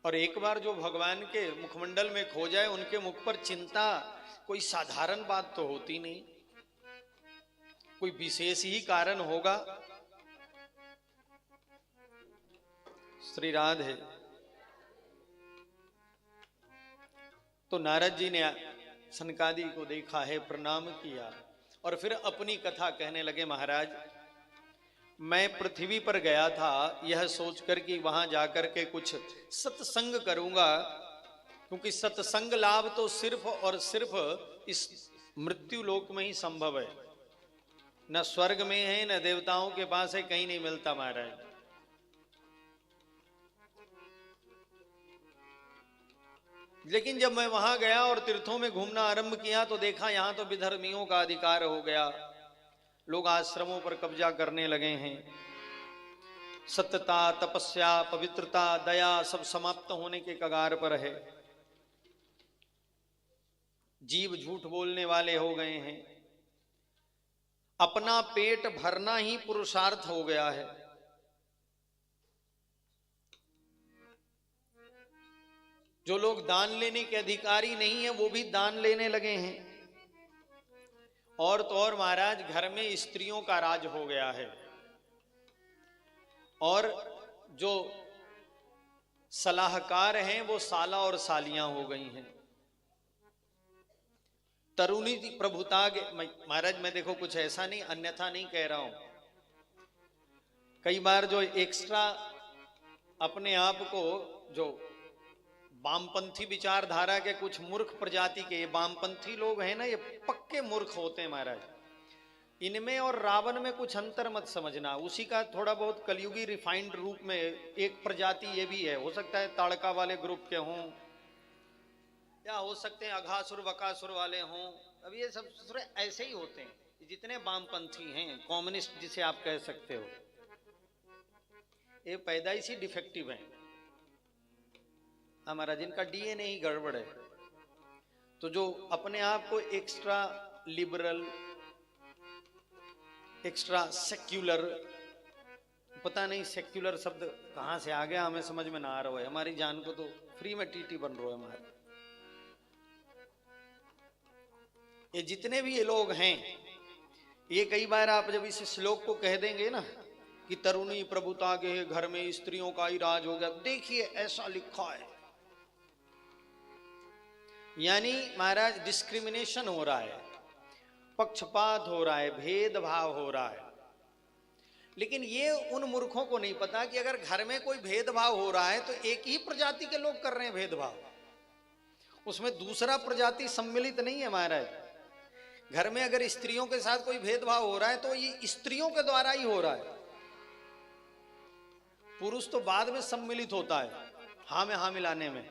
S1: और एक बार जो भगवान के मुखमंडल में खो जाए, उनके मुख पर चिंता कोई साधारण बात तो होती नहीं, कोई विशेष ही कारण होगा। श्री राधे। तो नारद जी ने सनकादि को देखा है, प्रणाम किया और फिर अपनी कथा कहने लगे। महाराज, मैं पृथ्वी पर गया था यह सोचकर कि वहां जाकर के कुछ सत्संग करूंगा, क्योंकि सत्संग लाभ तो सिर्फ और सिर्फ इस मृत्यु लोक में ही संभव है, न स्वर्ग में है, न देवताओं के पास है, कहीं नहीं मिलता महाराज। लेकिन जब मैं वहां गया और तीर्थों में घूमना आरंभ किया तो देखा यहां तो विधर्मियों का अधिकार हो गया, लोग आश्रमों पर कब्जा करने लगे हैं, सत्यता, तपस्या, पवित्रता, दया सब समाप्त होने के कगार पर है, जीव झूठ बोलने वाले हो गए हैं, अपना पेट भरना ही पुरुषार्थ हो गया है। जो लोग दान लेने के अधिकारी नहीं है वो भी दान लेने लगे हैं, और तो और महाराज घर में स्त्रियों का राज हो गया है, और जो सलाहकार हैं वो साला और सालियां हो गई हैं। तरुणी प्रभुता महाराज, मैं देखो कुछ ऐसा नहीं, अन्यथा नहीं कह रहा हूं। कई बार जो एक्स्ट्रा अपने आप को, जो वामपंथी विचारधारा के कुछ मूर्ख प्रजाति के ये वामपंथी लोग हैं ना, ये पक्के मूर्ख होते हैं महाराज। इनमें और रावण में कुछ अंतर मत समझना, उसी का थोड़ा बहुत कलयुगी रिफाइंड रूप में एक प्रजाति ये भी है। हो सकता है ताड़का वाले ग्रुप के हों, या हो सकते हैं अघासुर बकासुर वाले हों। अब ये सब ऐसे ही होते हैं जितने वामपंथी हैं, कम्युनिस्ट जिसे आप कह सकते हो, ये पैदाइशी डिफेक्टिव हैं हमारा, जिनका डीएनए ही गड़बड़ है। तो जो अपने आप को एक्स्ट्रा लिबरल, एक्स्ट्रा सेक्युलर, पता नहीं सेक्युलर शब्द कहां से आ गया, हमें समझ में ना आ रहा है। हमारी जान को तो फ्री में टीटी बन रहा है हमारे। ये जितने भी ये लोग हैं, ये कई बार आप जब इस श्लोक को कह देंगे ना कि तरुणी प्रभुता के घर में स्त्रियों का ही राज हो गया। देखिए ऐसा लिखा है, यानी महाराज डिस्क्रिमिनेशन हो रहा है, पक्षपात हो रहा है, भेदभाव हो रहा है। लेकिन ये उन मूर्खों को नहीं पता कि अगर घर में कोई भेदभाव हो रहा है तो एक ही प्रजाति के लोग कर रहे हैं भेदभाव, उसमें दूसरा प्रजाति सम्मिलित नहीं है महाराज। घर में अगर स्त्रियों के साथ कोई भेदभाव हो रहा है तो ये स्त्रियों के द्वारा ही हो रहा है, पुरुष तो बाद में सम्मिलित होता है हाँ में हाँ मिलाने में।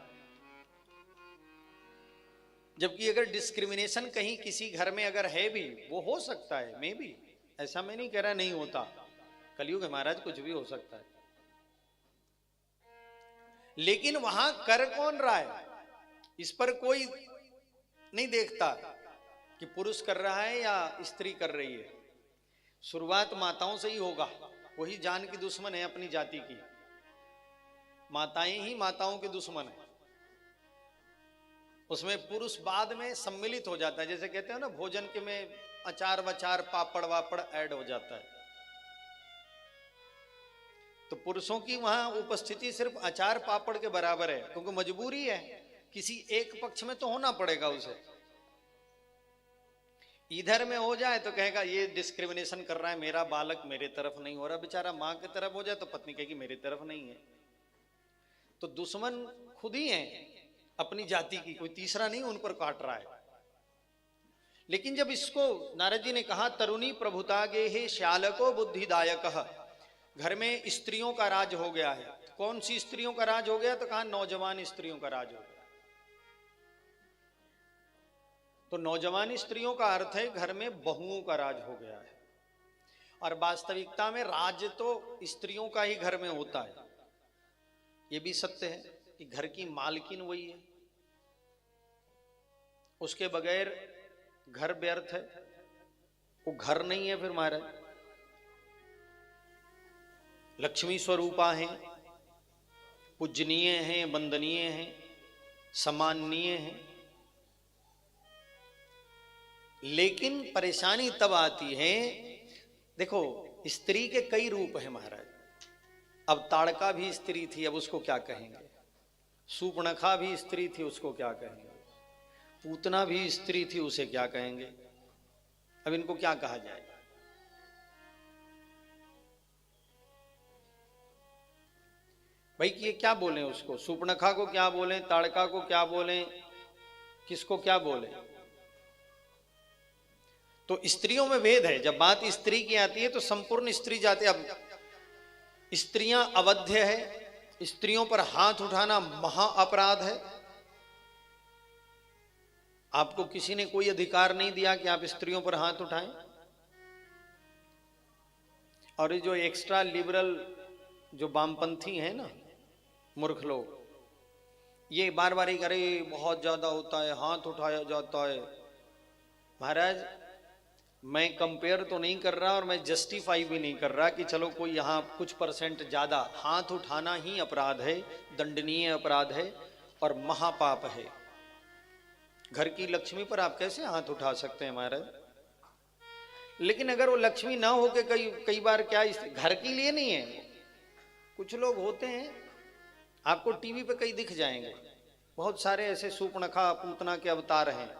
S1: जबकि अगर डिस्क्रिमिनेशन कहीं किसी घर में अगर है भी, वो हो सकता है, मे भी, ऐसा मैं नहीं कह रहा नहीं होता, कलयुग है महाराज, कुछ भी हो सकता है। लेकिन वहां कर कौन रहा है, इस पर कोई नहीं देखता कि पुरुष कर रहा है या स्त्री कर रही है। शुरुआत माताओं से ही होगा, वही जान की दुश्मन है अपनी जाति की, माताएं ही माताओं के दुश्मन है। उसमें पुरुष बाद में सम्मिलित हो जाता है, जैसे कहते हैं ना भोजन के में अचार वचार पापड़ वापड़ ऐड हो जाता है। तो पुरुषों की वहां उपस्थिति सिर्फ अचार पापड़ के बराबर है, क्योंकि मजबूरी है, किसी एक पक्ष में तो होना पड़ेगा उसे। इधर में हो जाए तो कहेगा ये डिस्क्रिमिनेशन कर रहा है, मेरा बालक मेरे तरफ नहीं हो रहा, बेचारा मां की तरफ हो जाए तो पत्नी कहेगी मेरी तरफ नहीं है। तो दुश्मन खुद ही है अपनी जाति की, कोई तीसरा नहीं उन पर काट रहा है। लेकिन जब इसको नारद जी ने कहा तरुणी प्रभुता गे हे श्यालको बुद्धिदायक, घर में स्त्रियों का राज हो गया है। कौन सी स्त्रियों का राज हो गया, तो कहा नौजवान स्त्रियों का राज हो गया। तो नौजवान स्त्रियों का अर्थ है घर में बहुओं का राज हो गया है। और वास्तविकता में राज तो स्त्रियों का ही घर में होता है। यह भी सत्य है कि घर की मालकिन वही है, उसके बगैर घर व्यर्थ है, वो घर नहीं है। फिर महाराज लक्ष्मी स्वरूपा हैं, पूजनीय हैं, वंदनीय हैं, सम्माननीय हैं। लेकिन परेशानी तब आती है, देखो स्त्री के कई रूप हैं महाराज। अब ताड़का भी स्त्री थी, अब उसको क्या कहेंगे। सूर्पणखा भी स्त्री थी, उसको क्या कहेंगे। पूतना भी स्त्री थी, उसे क्या कहेंगे। अब इनको क्या कहा जाए। भाई कि ये क्या बोलें उसको, सूर्पणखा को क्या बोलें, ताड़का को क्या बोलें, किसको क्या बोलें। तो स्त्रियों में भेद है। जब बात स्त्री की आती है तो संपूर्ण स्त्री जाति, अब स्त्रियां अवध्य है, स्त्रियों पर हाथ उठाना महा अपराध है। आपको किसी ने कोई अधिकार नहीं दिया कि आप स्त्रियों पर हाथ उठाएं। और ये जो एक्स्ट्रा लिबरल जो वामपंथी हैं ना, मूर्ख लोग, ये बार बार ही करे बहुत ज्यादा होता है, हाथ उठाया जाता है। महाराज मैं कंपेयर तो नहीं कर रहा और मैं जस्टिफाई भी नहीं कर रहा कि चलो कोई यहाँ कुछ परसेंट ज्यादा, हाथ उठाना ही अपराध है, दंडनीय अपराध है और महापाप है। घर की लक्ष्मी पर आप कैसे हाथ उठा सकते हैं महाराज। लेकिन अगर वो लक्ष्मी ना हो के कई बार क्या घर के लिए नहीं है, कुछ लोग होते हैं आपको टीवी पे कई दिख जाएंगे, बहुत सारे ऐसे सूर्पणखा पूतना के अवतार हैं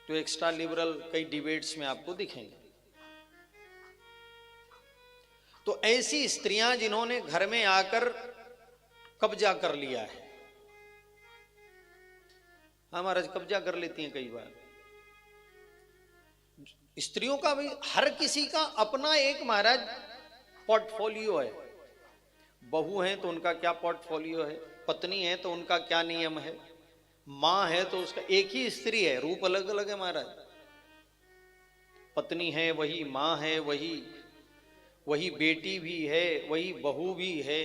S1: जो एक्स्ट्रा लिबरल कई डिबेट्स में आपको दिखेंगे। तो ऐसी स्त्रियां जिन्होंने घर में आकर कब्जा कर लिया है, हमारा कब्जा कर लेती हैं कई बार। स्त्रियों का भी हर किसी का अपना एक महाराज पोर्टफोलियो है। बहू है तो उनका क्या पोर्टफोलियो है, पत्नी है तो उनका क्या नियम है, मां है तो उसका, एक ही स्त्री है, रूप अलग अलग है महाराज। पत्नी है वही, मां है वही बेटी भी है, वही बहू भी है,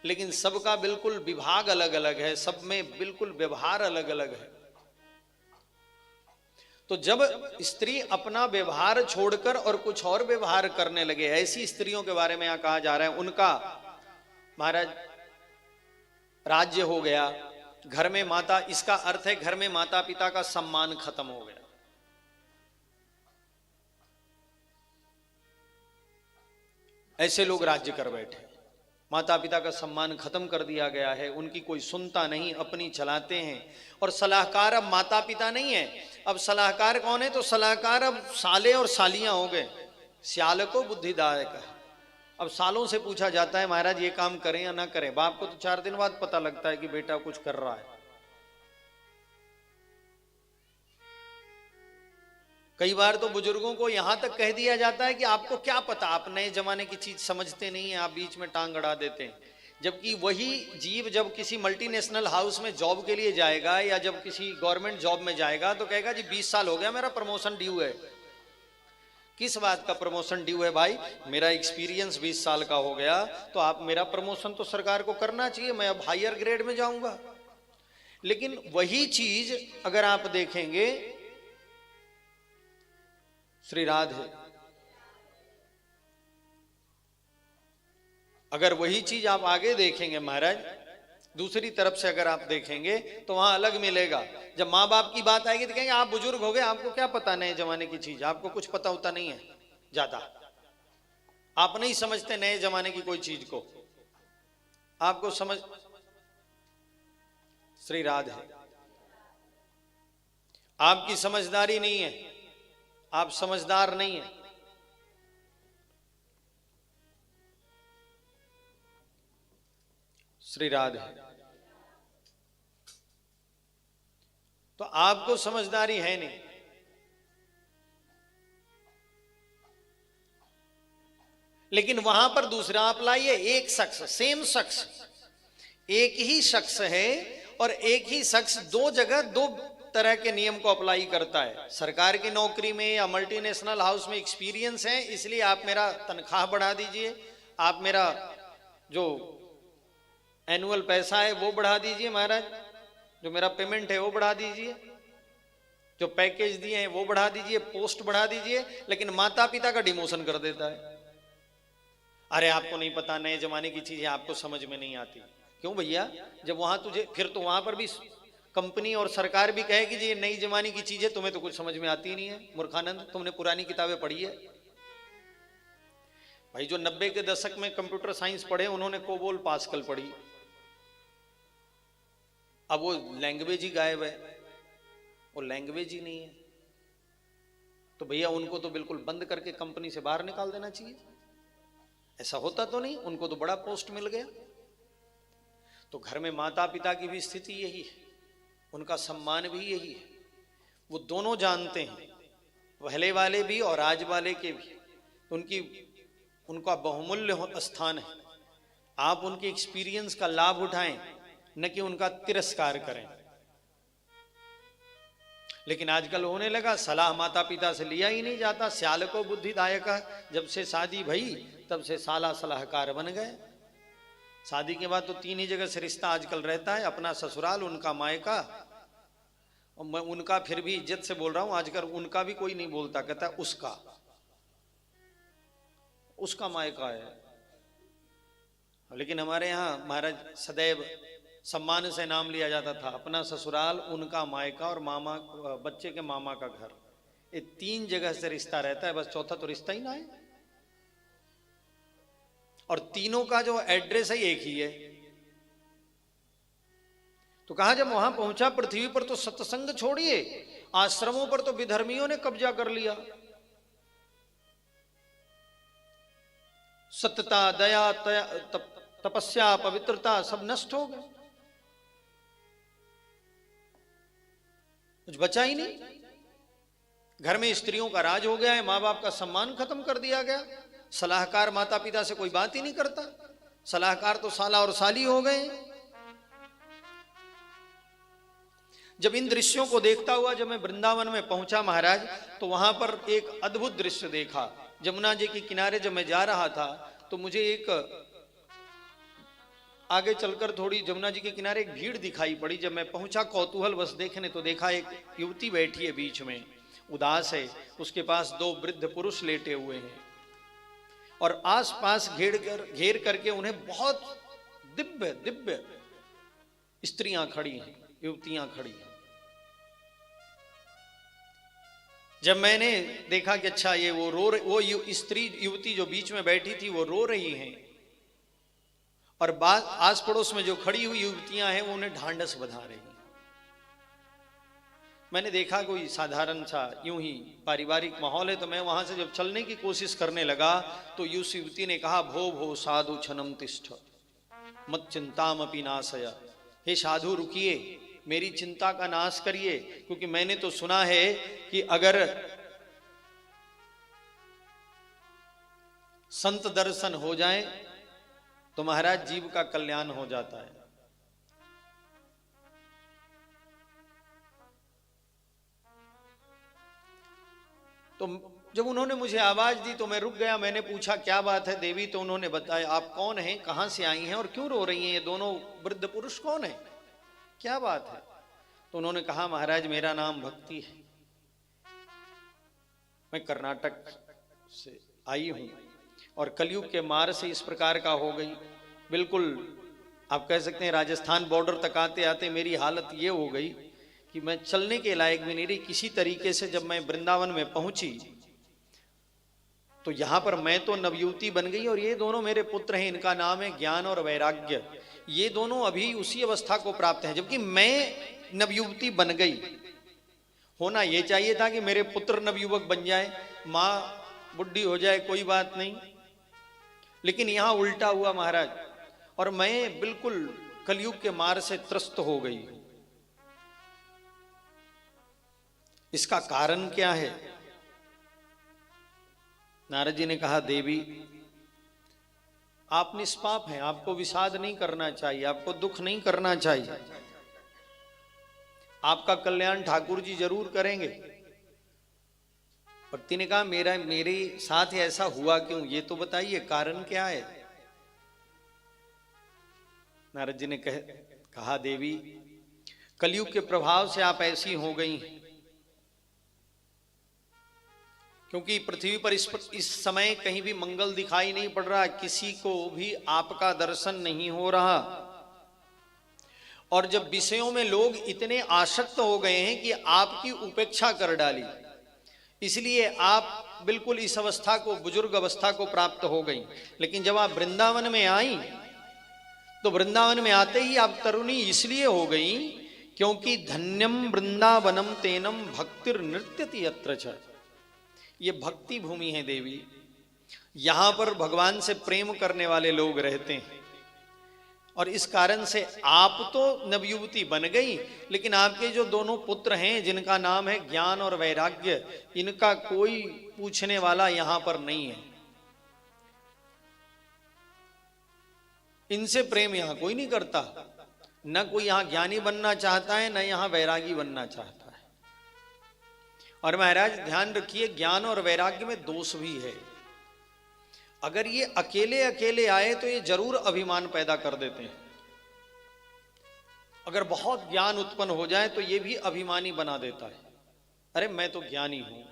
S1: लेकिन सबका बिल्कुल विभाग अलग अलग है, सब में बिल्कुल व्यवहार अलग अलग है। तो जब स्त्री अपना व्यवहार छोड़कर और कुछ और व्यवहार करने लगे, ऐसी स्त्रियों के बारे में यहां कहा जा रहा है उनका महाराज राज्य हो गया। घर में माता, इसका अर्थ है घर में माता पिता का सम्मान खत्म हो गया। ऐसे लोग राज्य कर बैठे। माता पिता का सम्मान खत्म कर दिया गया है, उनकी कोई सुनता नहीं, अपनी चलाते हैं। और सलाहकार अब माता पिता नहीं है, अब सलाहकार कौन है? तो सलाहकार अब साले और सालियां हो गए। स्याल को बुद्धिदायक। अब सालों से पूछा जाता है महाराज ये काम करें या ना करें। बाप को तो 4 दिन बाद पता लगता है कि बेटा कुछ कर रहा है। कई बार तो बुजुर्गों को यहां तक कह दिया जाता है कि आपको क्या पता, आप नए जमाने की चीज समझते नहीं है, आप बीच में टांग अड़ा देते हैं। जबकि वही जीव जब किसी मल्टीनेशनल हाउस में जॉब के लिए जाएगा या जब किसी गवर्नमेंट जॉब में जाएगा तो कहेगा जी 20 साल हो गया मेरा प्रमोशन ड्यू है। किस बात का प्रमोशन ड्यू है भाई? मेरा एक्सपीरियंस 20 साल का हो गया, तो आप मेरा प्रमोशन तो सरकार को करना चाहिए, मैं अब हायर ग्रेड में जाऊंगा। लेकिन वही चीज अगर आप देखेंगे, श्री राधे, अगर वही चीज आप आगे देखेंगे महाराज, दूसरी तरफ से अगर आप देखेंगे तो वहां अलग मिलेगा। जब माँ बाप की बात आएगी तो कहेंगे आप बुजुर्ग हो गए, आपको क्या पता नए जमाने की चीज, आपको कुछ पता होता नहीं है ज्यादा, आप नहीं समझते नए जमाने की कोई चीज को, आपको समझ। श्री राधे, आपकी समझदारी नहीं है, आप समझदार नहीं है। श्री राधे, तो आपको समझदारी है नहीं। लेकिन वहां पर दूसरा आप लाइए, एक शख्स, सेम शख्स, एक ही शख्स है और एक ही शख्स दो जगह दो तरह के नियम को अप्लाई करता है। सरकार की नौकरी में या मल्टीनेशनल हाउस में एक्सपीरियंस है, इसलिए आप मेरा तनख्वाह बढ़ा दीजिए, आप मेरा जो एनुअल पैसा है वो बढ़ा दीजिए महाराज, जो मेरा पेमेंट है वो बढ़ा दीजिए, जो पैकेज दिए हैं वो बढ़ा दीजिए, पोस्ट बढ़ा दीजिए। लेकिन माता पिता का डिमोशन कर देता है। अरे आपको नहीं पता, नए जमाने की चीजें आपको समझ में नहीं आती। क्यों भैया? जब वहां तुझे, फिर तो वहां पर भी कंपनी और सरकार भी कहेगी जी ये नई जमाने की चीजें तुम्हें तो कुछ समझ में आती नहीं है मूर्खानंद, तुमने पुरानी किताबें पढ़ी है। भाई जो 90 के दशक में कंप्यूटर साइंस पढ़े उन्होंने कोबोल पास्कल पढ़ी, अब वो लैंग्वेज ही गायब है, वो लैंग्वेज ही नहीं है। तो भैया उनको तो बिल्कुल बंद करके कंपनी से बाहर निकाल देना चाहिए। ऐसा होता तो नहीं, उनको तो बड़ा पोस्ट मिल गया। तो घर में माता पिता की भी स्थिति यही है, उनका सम्मान भी यही है। वो दोनों जानते हैं, पहले वाले भी और आज वाले के भी, उनका बहुमूल्य स्थान है। आप उनके एक्सपीरियंस का लाभ उठाएं, न कि उनका तिरस्कार करें। लेकिन आजकल होने लगा सलाह माता पिता से लिया ही नहीं जाता। स्याल को बुद्धिदायक, जब से शादी भई तब से साला सलाहकार बन गए। शादी के बाद तो 3 ही जगह से रिश्ता आजकल रहता है, अपना ससुराल, उनका मायका। और मैं उनका फिर भी इज्जत से बोल रहा हूं, आजकल उनका भी कोई नहीं बोलता, कहता है उसका मायका है। लेकिन हमारे यहाँ महाराज सदैव सम्मान से नाम लिया जाता था, अपना ससुराल, उनका मायका और मामा, बच्चे के मामा का घर। ये 3 जगह से रिश्ता रहता है, बस चौथा तो रिश्ता ही ना है। और तीनों का जो एड्रेस है एक ही है। तो कहा जब वहां पहुंचा पृथ्वी पर तो सत्संग छोड़िए, आश्रमों पर तो विधर्मियों ने कब्जा कर लिया। सत्यता, दया, तपस्या, पवित्रता सब नष्ट हो गए, कुछ बचा ही नहीं। घर में स्त्रियों का राज हो गया है, माँ बाप का सम्मान खत्म कर दिया गया। सलाहकार माता पिता से कोई बात ही नहीं करता, सलाहकार तो साला और साली हो गए। जब इन दृश्यों को देखता हुआ जब मैं वृंदावन में पहुंचा महाराज, तो वहां पर एक अद्भुत दृश्य देखा। जमुना जी के किनारे जब मैं जा रहा था तो मुझे एक आगे चलकर थोड़ी जमुना जी के किनारे एक भीड़ दिखाई पड़ी। जब मैं पहुंचा कौतूहल बस देखने, तो देखा एक युवती बैठी है बीच में, उदास है, उसके पास 2 वृद्ध पुरुष लेटे हुए हैं और आसपास घेर करके उन्हें बहुत दिव्य दिव्य स्त्रियां खड़ी हैं, युवतियां खड़ी हैं। जब मैंने देखा कि अच्छा ये वो रो रही, वो स्त्री युवती जो बीच में बैठी थी वो रो रही हैं, और आस पड़ोस में जो खड़ी हुई युवतियां हैं वो उन्हें ढांढस बंधा रही। मैंने देखा कोई साधारण सा यूं ही पारिवारिक माहौल है, तो मैं वहां से जब चलने की कोशिश करने लगा तो उस युवती ने कहा, भो भो साधु छनम तिष्ठ मत चिंताम अपि नाशय। हे साधु रुकिए, मेरी चिंता का नाश करिए, क्योंकि मैंने तो सुना है कि अगर संत दर्शन हो जाए तो महाराज जीव का कल्याण हो जाता है। तो जब उन्होंने मुझे आवाज दी तो मैं रुक गया। मैंने पूछा क्या बात है देवी? तो उन्होंने बताया, आप कौन हैं, कहां से आई हैं और क्यों रो रही हैं? ये दोनों वृद्ध पुरुष कौन है, क्या बात है? तो उन्होंने कहा, महाराज मेरा नाम भक्ति है, मैं कर्नाटक से आई हूं और कलयुग के मार से इस प्रकार का हो गई। बिल्कुल आप कह सकते हैं राजस्थान बॉर्डर तक आते आते मेरी हालत ये हो गई कि मैं चलने के लायक भी नहीं रही। किसी तरीके से जब मैं वृंदावन में पहुंची तो यहां पर मैं तो नवयुवती बन गई और ये दोनों मेरे पुत्र हैं, इनका नाम है ज्ञान और वैराग्य। ये दोनों अभी उसी अवस्था को प्राप्त हैं, जबकि मैं नवयुवती बन गई। होना ये चाहिए था कि मेरे पुत्र नवयुवक बन जाए, मां बुढ़ी हो जाए, कोई बात नहीं, लेकिन यहां उल्टा हुआ महाराज, और मैं बिल्कुल कलयुग के मार से त्रस्त हो गई। इसका कारण क्या है? नारद जी ने कहा, देवी आप निष्पाप हैं, आपको विषाद नहीं करना चाहिए, आपको दुख नहीं करना चाहिए, आपका कल्याण ठाकुर जी जरूर करेंगे। भक्ति ने कहा, मेरे साथ ऐसा हुआ क्यों, ये तो बताइए, कारण क्या है? नारद जी ने कहा, देवी कलयुग के प्रभाव से आप ऐसी हो गई, क्योंकि पृथ्वी पर इस समय कहीं भी मंगल दिखाई नहीं पड़ रहा, किसी को भी आपका दर्शन नहीं हो रहा, और जब विषयों में लोग इतने आसक्त हो गए हैं कि आपकी उपेक्षा कर डाली, इसलिए आप बिल्कुल इस अवस्था को, बुजुर्ग अवस्था को प्राप्त हो गई। लेकिन जब आप वृंदावन में आई तो वृंदावन में आते ही आप तरुणी इसलिए हो गई क्योंकि धन्यम वृंदावनम तेनम भक्तिर नृत्यति यत्र च। ये भक्ति भूमि है देवी, यहां पर भगवान से प्रेम करने वाले लोग रहते हैं, और इस कारण से आप तो नवयुवती बन गई, लेकिन आपके जो दोनों पुत्र हैं जिनका नाम है ज्ञान और वैराग्य, इनका कोई पूछने वाला यहां पर नहीं है। इनसे प्रेम यहां कोई नहीं करता, न कोई यहां ज्ञानी बनना चाहता है, न यहां वैरागी बनना चाहता है। और महाराज ध्यान रखिए, ज्ञान और वैराग्य में दोष भी है। अगर ये अकेले अकेले आए तो ये जरूर अभिमान पैदा कर देते हैं। अगर बहुत ज्ञान उत्पन्न हो जाए तो ये भी अभिमानी बना देता है, अरे मैं तो ज्ञानी हूं,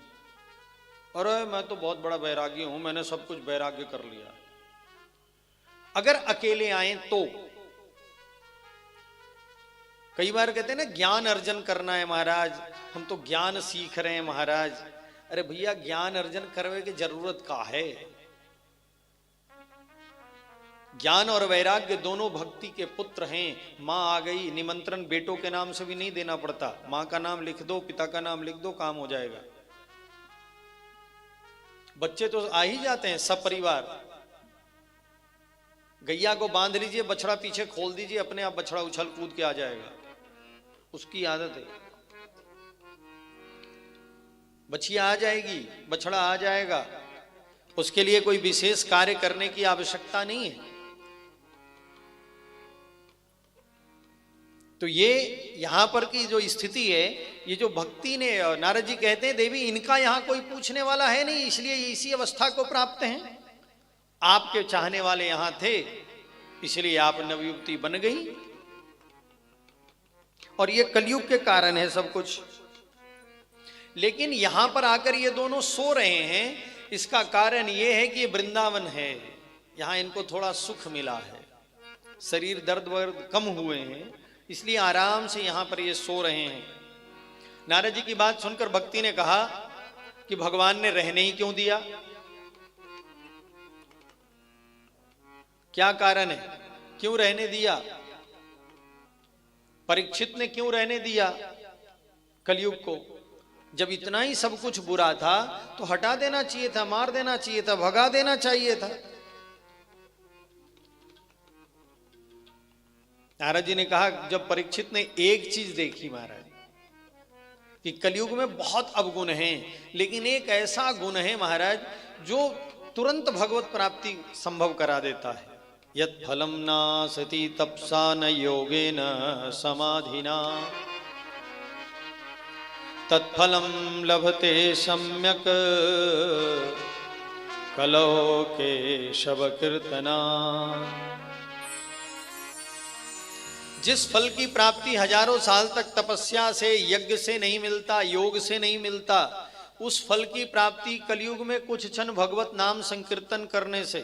S1: अरे मैं तो बहुत बड़ा वैरागी हूं, मैंने सब कुछ वैराग्य कर लिया। अगर अकेले आए तो कई बार कहते हैं ना, ज्ञान अर्जन करना है महाराज, हम तो ज्ञान सीख रहे हैं महाराज। अरे भैया, ज्ञान अर्जन करने की जरूरत का है? ज्ञान और वैराग्य दोनों भक्ति के पुत्र हैं। मां आ गई, निमंत्रण बेटों के नाम से भी नहीं देना पड़ता, मां का नाम लिख दो, पिता का नाम लिख दो, काम हो जाएगा। बच्चे तो आ ही जाते हैं सब परिवार। गैया को बांध लीजिए, बछड़ा पीछे खोल दीजिए, अपने आप बछड़ा उछल कूद के आ जाएगा, उसकी आदत है। बछिया आ जाएगी, बछड़ा आ जाएगा, उसके लिए कोई विशेष कार्य करने की आवश्यकता नहीं है। तो ये यहां पर की जो स्थिति है, ये जो भक्ति ने, नारद जी कहते हैं देवी इनका यहां कोई पूछने वाला है नहीं, इसलिए ये इसी अवस्था को प्राप्त हैं। आपके चाहने वाले यहां थे, इसलिए आप नवयुवती बन गई, और ये कलयुग के कारण है सब कुछ। लेकिन यहां पर आकर ये दोनों सो रहे हैं, इसका कारण ये है कि ये वृंदावन है, यहां इनको थोड़ा सुख मिला है, शरीर दर्द वर्द कम हुए हैं, इसलिए आराम से यहां पर ये सो रहे हैं। नारद जी की बात सुनकर भक्ति ने कहा, कि भगवान ने रहने ही क्यों दिया? क्या कारण है, क्यों रहने दिया? परीक्षित ने क्यों रहने दिया कलयुग को? जब इतना ही सब कुछ बुरा था तो हटा देना चाहिए था, मार देना चाहिए था, भगा देना चाहिए था। नारद जी ने कहा, जब परीक्षित ने एक चीज देखी महाराज कि कलयुग में बहुत अवगुण हैं, लेकिन एक ऐसा गुण है महाराज जो तुरंत भगवत प्राप्ति संभव करा देता है। यत् फलम नासति तपसा न योगेन समाधिना तत्फलम लभते सम्यक कलौ केशव कीर्तना। जिस फल की प्राप्ति हजारों साल तक तपस्या से, यज्ञ से नहीं मिलता, योग से नहीं मिलता, उस फल की प्राप्ति कलयुग में कुछ क्षण भगवत नाम संकीर्तन करने से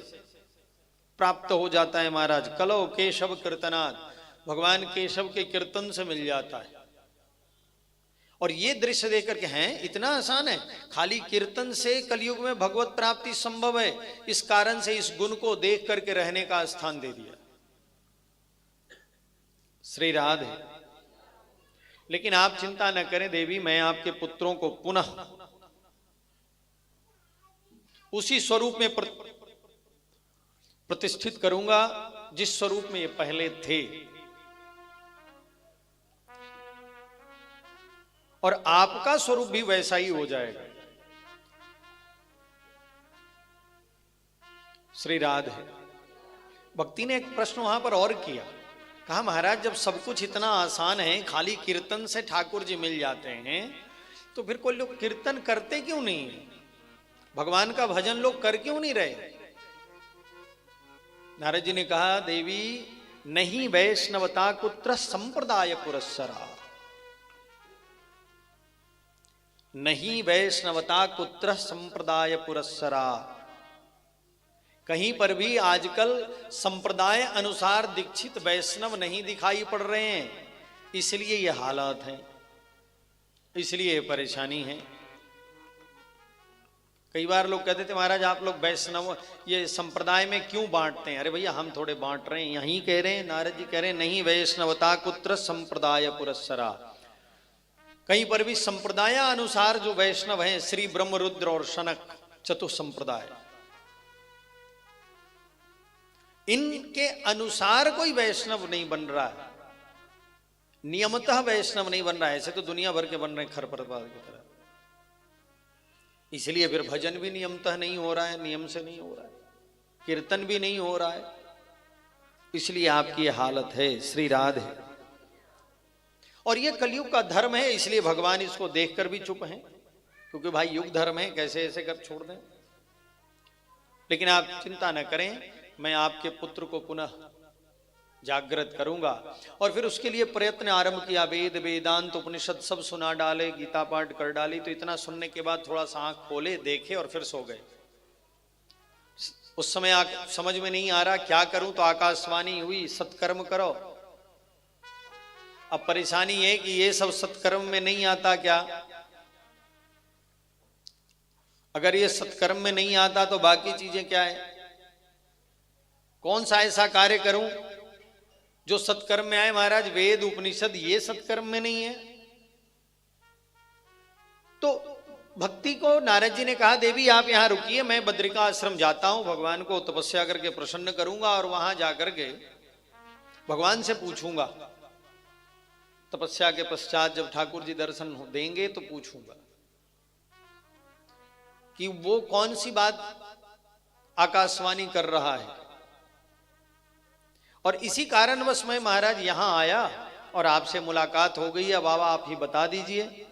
S1: प्राप्त हो जाता है महाराज। कलौ केशव कीर्तनात्, भगवान केशव के कीर्तन से मिल जाता है। और ये दृश्य देख करके हैं इतना आसान है, खाली कीर्तन से कलयुग में भगवत प्राप्ति संभव है। इस कारण से इस गुण को देख करके रहने का स्थान दे दिया। श्री राधे। लेकिन आप चिंता न करें देवी, मैं आपके पुत्रों को पुनः उसी स्वरूप में प्रतिष्ठित करूंगा जिस स्वरूप में ये पहले थे, और आपका स्वरूप भी वैसा ही हो जाएगा। श्री राधे। भक्ति ने एक प्रश्न वहां पर और किया, कहा महाराज जब सब कुछ इतना आसान है, खाली कीर्तन से ठाकुर जी मिल जाते हैं, तो फिर कोई लोग कीर्तन करते क्यों नहीं? भगवान का भजन लोग कर क्यों नहीं रहे? नारद जी ने कहा, देवी नहीं वैष्णवता कुत्र संप्रदाय पुरस्सरा, नहीं वैष्णवता कुत्र संप्रदाय पुरस्सरा। कहीं पर भी आजकल संप्रदाय अनुसार दीक्षित वैष्णव नहीं दिखाई पड़ रहे हैं, इसलिए ये हालात हैं, इसलिए ये परेशानी है। कई बार लोग कहते थे महाराज आप लोग वैष्णव ये संप्रदाय में क्यों बांटते हैं? अरे भैया हम थोड़े बांट रहे हैं, यहीं कह रहे हैं, नारद जी कह रहे हैं नहीं वैष्णवता कुत्र संप्रदाय पुरस्सरा। कहीं पर भी संप्रदाय अनुसार जो वैष्णव हैं, श्री ब्रह्मरुद्र और शनक चतुः संप्रदाय, इनके अनुसार कोई वैष्णव नहीं बन रहा है, नियमतः वैष्णव नहीं बन रहा है। ऐसे तो दुनिया भर के बन रहे हैं खरपतवार की तरह, इसलिए फिर भजन भी नियमतः नहीं हो रहा है, नियम से नहीं हो रहा है, कीर्तन भी नहीं हो रहा है, इसलिए आपकी हालत है। श्री राधे। और ये कलयुग का धर्म है, इसलिए भगवान इसको देखकर भी चुप हैं, क्योंकि भाई युग धर्म है, कैसे ऐसे कर छोड़ दें। लेकिन आप चिंता न करें, मैं आपके पुत्र को पुनः जागृत करूंगा। और फिर उसके लिए प्रयत्न आरंभ किया, वेद वेदांत उपनिषद सब सुना डाले, गीता पाठ कर डाली। तो इतना सुनने के बाद थोड़ा सा आंख खोले, देखे और फिर सो गए। उस समय समझ में नहीं आ रहा क्या करूं, तो आकाशवाणी हुई सत्कर्म करो। अब परेशानी है कि ये सब सत्कर्म में नहीं आता क्या? अगर ये सत्कर्म में नहीं आता तो बाकी चीजें क्या है? कौन सा ऐसा कार्य करूं जो सत्कर्म में आए? महाराज वेद उपनिषद ये सत्कर्म में नहीं है। तो भक्ति को नारद जी ने कहा, देवी आप यहां रुकिए, मैं बद्रिका आश्रम जाता हूं, भगवान को तपस्या करके प्रसन्न करूंगा और वहां जाकर के भगवान से पूछूंगा। तपस्या के पश्चात जब ठाकुर जी दर्शन देंगे तो पूछूंगा कि वो कौन सी बात आकाशवाणी कर रहा है। और इसी कारणवश मैं महाराज यहां आया और आपसे मुलाकात हो गई है। बाबा आप ही बता दीजिए।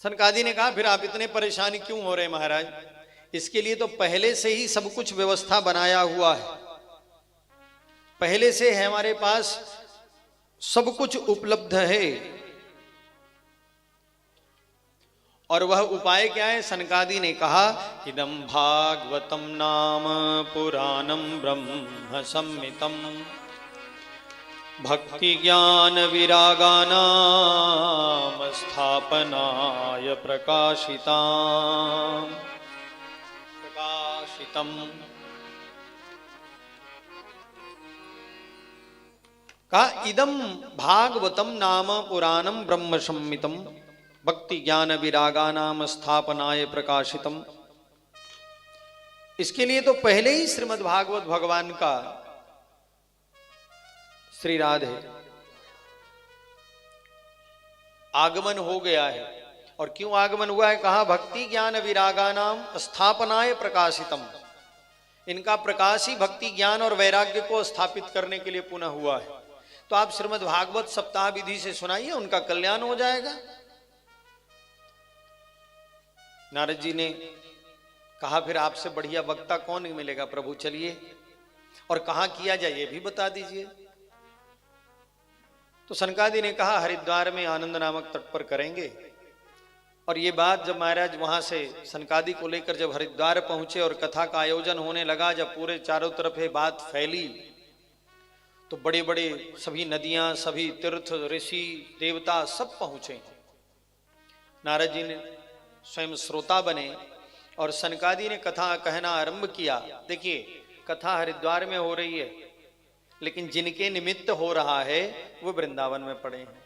S1: सनकादि ने कहा, फिर आप इतने परेशान क्यों हो रहे महाराज? इसके लिए तो पहले से ही सब कुछ व्यवस्था बनाया हुआ है, पहले से है हमारे पास सब कुछ उपलब्ध है। और वह उपाय क्या है? सनकादि ने कहा, इदं भागवतम नाम पुराणम ब्रह्म संहितम भक्ति ज्ञान विरागानाम स्थापनाय प्रकाशितम का इदम भागवतम नाम पुराणम ब्रह्म संहितम भक्ति ज्ञान विरागानाम स्थापनाय प्रकाशितम। इसके लिए तो पहले ही श्रीमद् भागवत भगवान का श्री राधे आगमन हो गया है। और क्यों आगमन हुआ है? कहा भक्ति ज्ञान विरागानाम स्थापनाय प्रकाशितम। इनका प्रकाश ही भक्ति ज्ञान और वैराग्य को स्थापित करने के लिए पुनः हुआ है। तो आप श्रीमद् भागवत सप्ताह विधि से सुनाइए, उनका कल्याण हो जाएगा। नारद जी ने कहा फिर आपसे बढ़िया वक्ता कौन मिलेगा प्रभु, चलिए और कहां किया जाए ये भी बता दीजिए। तो सनकादि ने कहा हरिद्वार में आनंद नामक तट पर करेंगे। और ये बात जब महाराज वहां से सनकादि को लेकर जब हरिद्वार पहुंचे और कथा का आयोजन होने लगा, जब पूरे चारों तरफ ये बात फैली तो बड़े बड़े सभी नदियां, सभी तीर्थ, ऋषि, देवता सब पहुंचे। नारद जी ने स्वयं श्रोता बने और सनकादि ने कथा कहना आरंभ किया। देखिए कथा हरिद्वार में हो रही है, लेकिन जिनके निमित्त हो रहा है वो वृंदावन में पड़े हैं।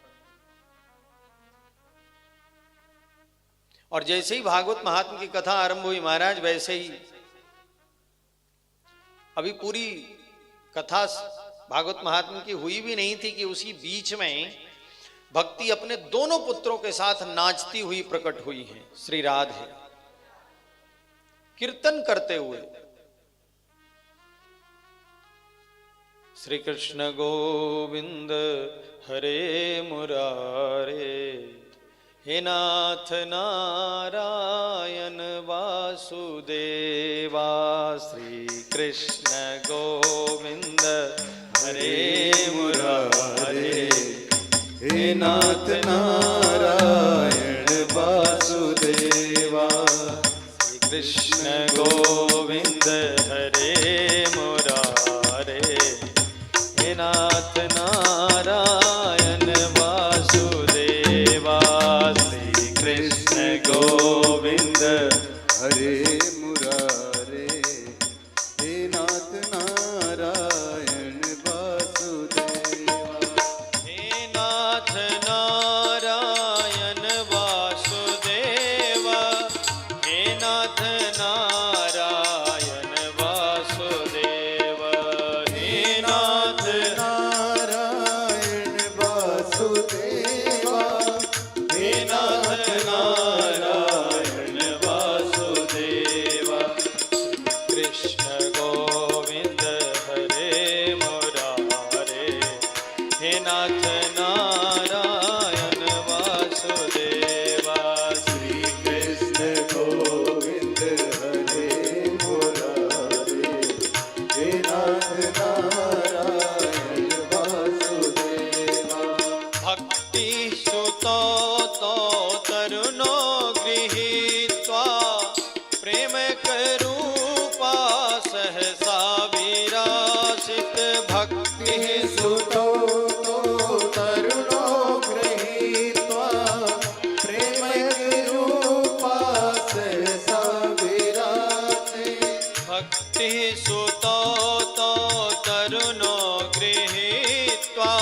S1: और जैसे ही भागवत महात्म की कथा आरंभ हुई महाराज, वैसे ही अभी पूरी कथा भागवत महात्म की हुई भी नहीं थी कि उसी बीच में भक्ति अपने दोनों पुत्रों के साथ नाचती हुई प्रकट हुई है। श्री राधे कीर्तन करते हुए श्री कृष्ण गोविंद हरे मुरारे, हे नाथ नारायण वासुदेवा। श्री कृष्ण गोविंद हरे मुरारे,
S2: हे नाथ नारायण वासुदेवा।
S1: श्री कृष्ण गोविंद हरे मुरारे, हे नाथ नारायण वासुदेवा। श्री कृष्ण गोविंद
S2: हरे मुरारे, हे नाथ नारायण वासुदेवा।
S1: हे नाथ नारायण वासुदेवा, हे नाथ नारायण वासुदेवा, हे नाथ
S2: नारायण वासुदेवा,
S1: हे नाथ नारायण वासुदेवा। कृष्ण गोविंद हरे मुरारे, हे नाथ नारायण वासुदेवा।
S2: श्री कृष्ण गोविंद हरे मुरारे, हे नाथ नारायण वासुदेवा।
S1: भक्ति सुतो तो तरुणो गृहीत्वा, प्रेम करूपा सहसा विरासित। भक्ति
S2: सुतो तो तरुणो गृहीत्वा, प्रेम रूपा सहसा विरासे।
S1: भक्ति सुतो तो तरुणो गृहीत्वा,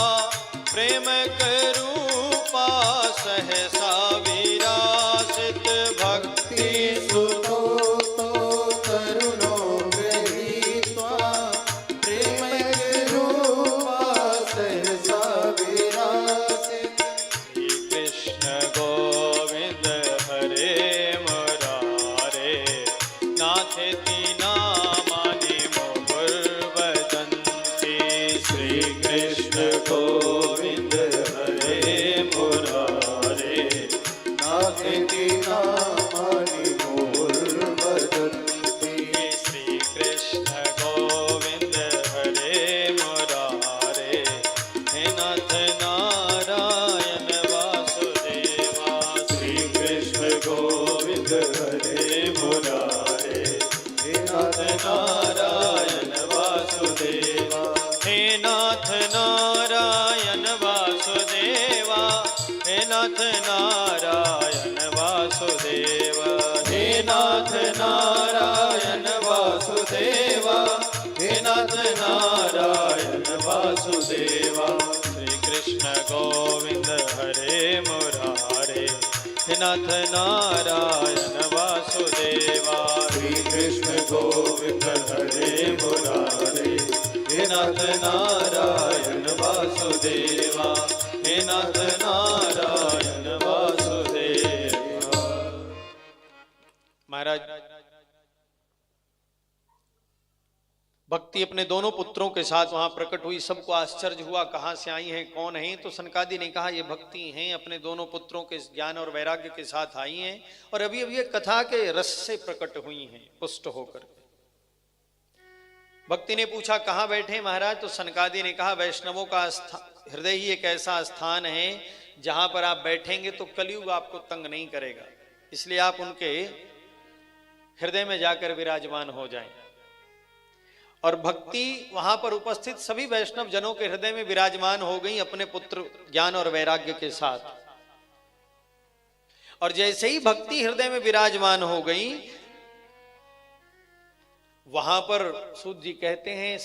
S1: प्रेम करूपा सहसा विरासित। भक्ति
S2: सुतो तो तरुणो गृहीत्वा, प्रेम रूपा सहसा विरासे।
S1: श्री कृष्ण गोविंद हरे मुरारे, नाथेति नामानि मुहुर्वदन्ति। श्री कृष्ण गोविंद हरे मुरारे, नाथ नारायण वासुदेव, हे नाथ नारायण वासुदेव, हे नाथ नारायण वासुदेव। श्री कृष्ण गोविंद हरे मुरारे, हे नाथ नारायण वासुदेवा। श्री कृष्ण गोविंद हरे मुरारे, हे नाथ नारायण वासुदेवा, हे नाथ नारायण वासुदेवा। महाराज, भक्ति अपने दोनों पुत्रों के साथ वहां प्रकट हुई। सबको आश्चर्य हुआ, कहां से आई हैं, कौन हैं? तो सनकादि ने कहा ये भक्ति हैं, अपने दोनों पुत्रों के ज्ञान और वैराग्य के साथ आई हैं और अभी अभी ये कथा के रस से प्रकट हुई हैं, पुष्ट होकर। भक्ति ने पूछा कहां बैठे महाराज? तो सनकादि ने कहा वैष्णवों का हृदय ही एक ऐसा स्थान है जहां पर आप बैठेंगे तो कलयुग आपको तंग नहीं करेगा, इसलिए आप उनके हृदय में जाकर विराजमान हो जाएं। और भक्ति वहां पर उपस्थित सभी वैष्णव जनों के हृदय में विराजमान हो गई अपने पुत्र ज्ञान और वैराग्य के साथ। और जैसे ही भक्ति हृदय में विराजमान हो गई, वहां पर सूत जी कहते हैं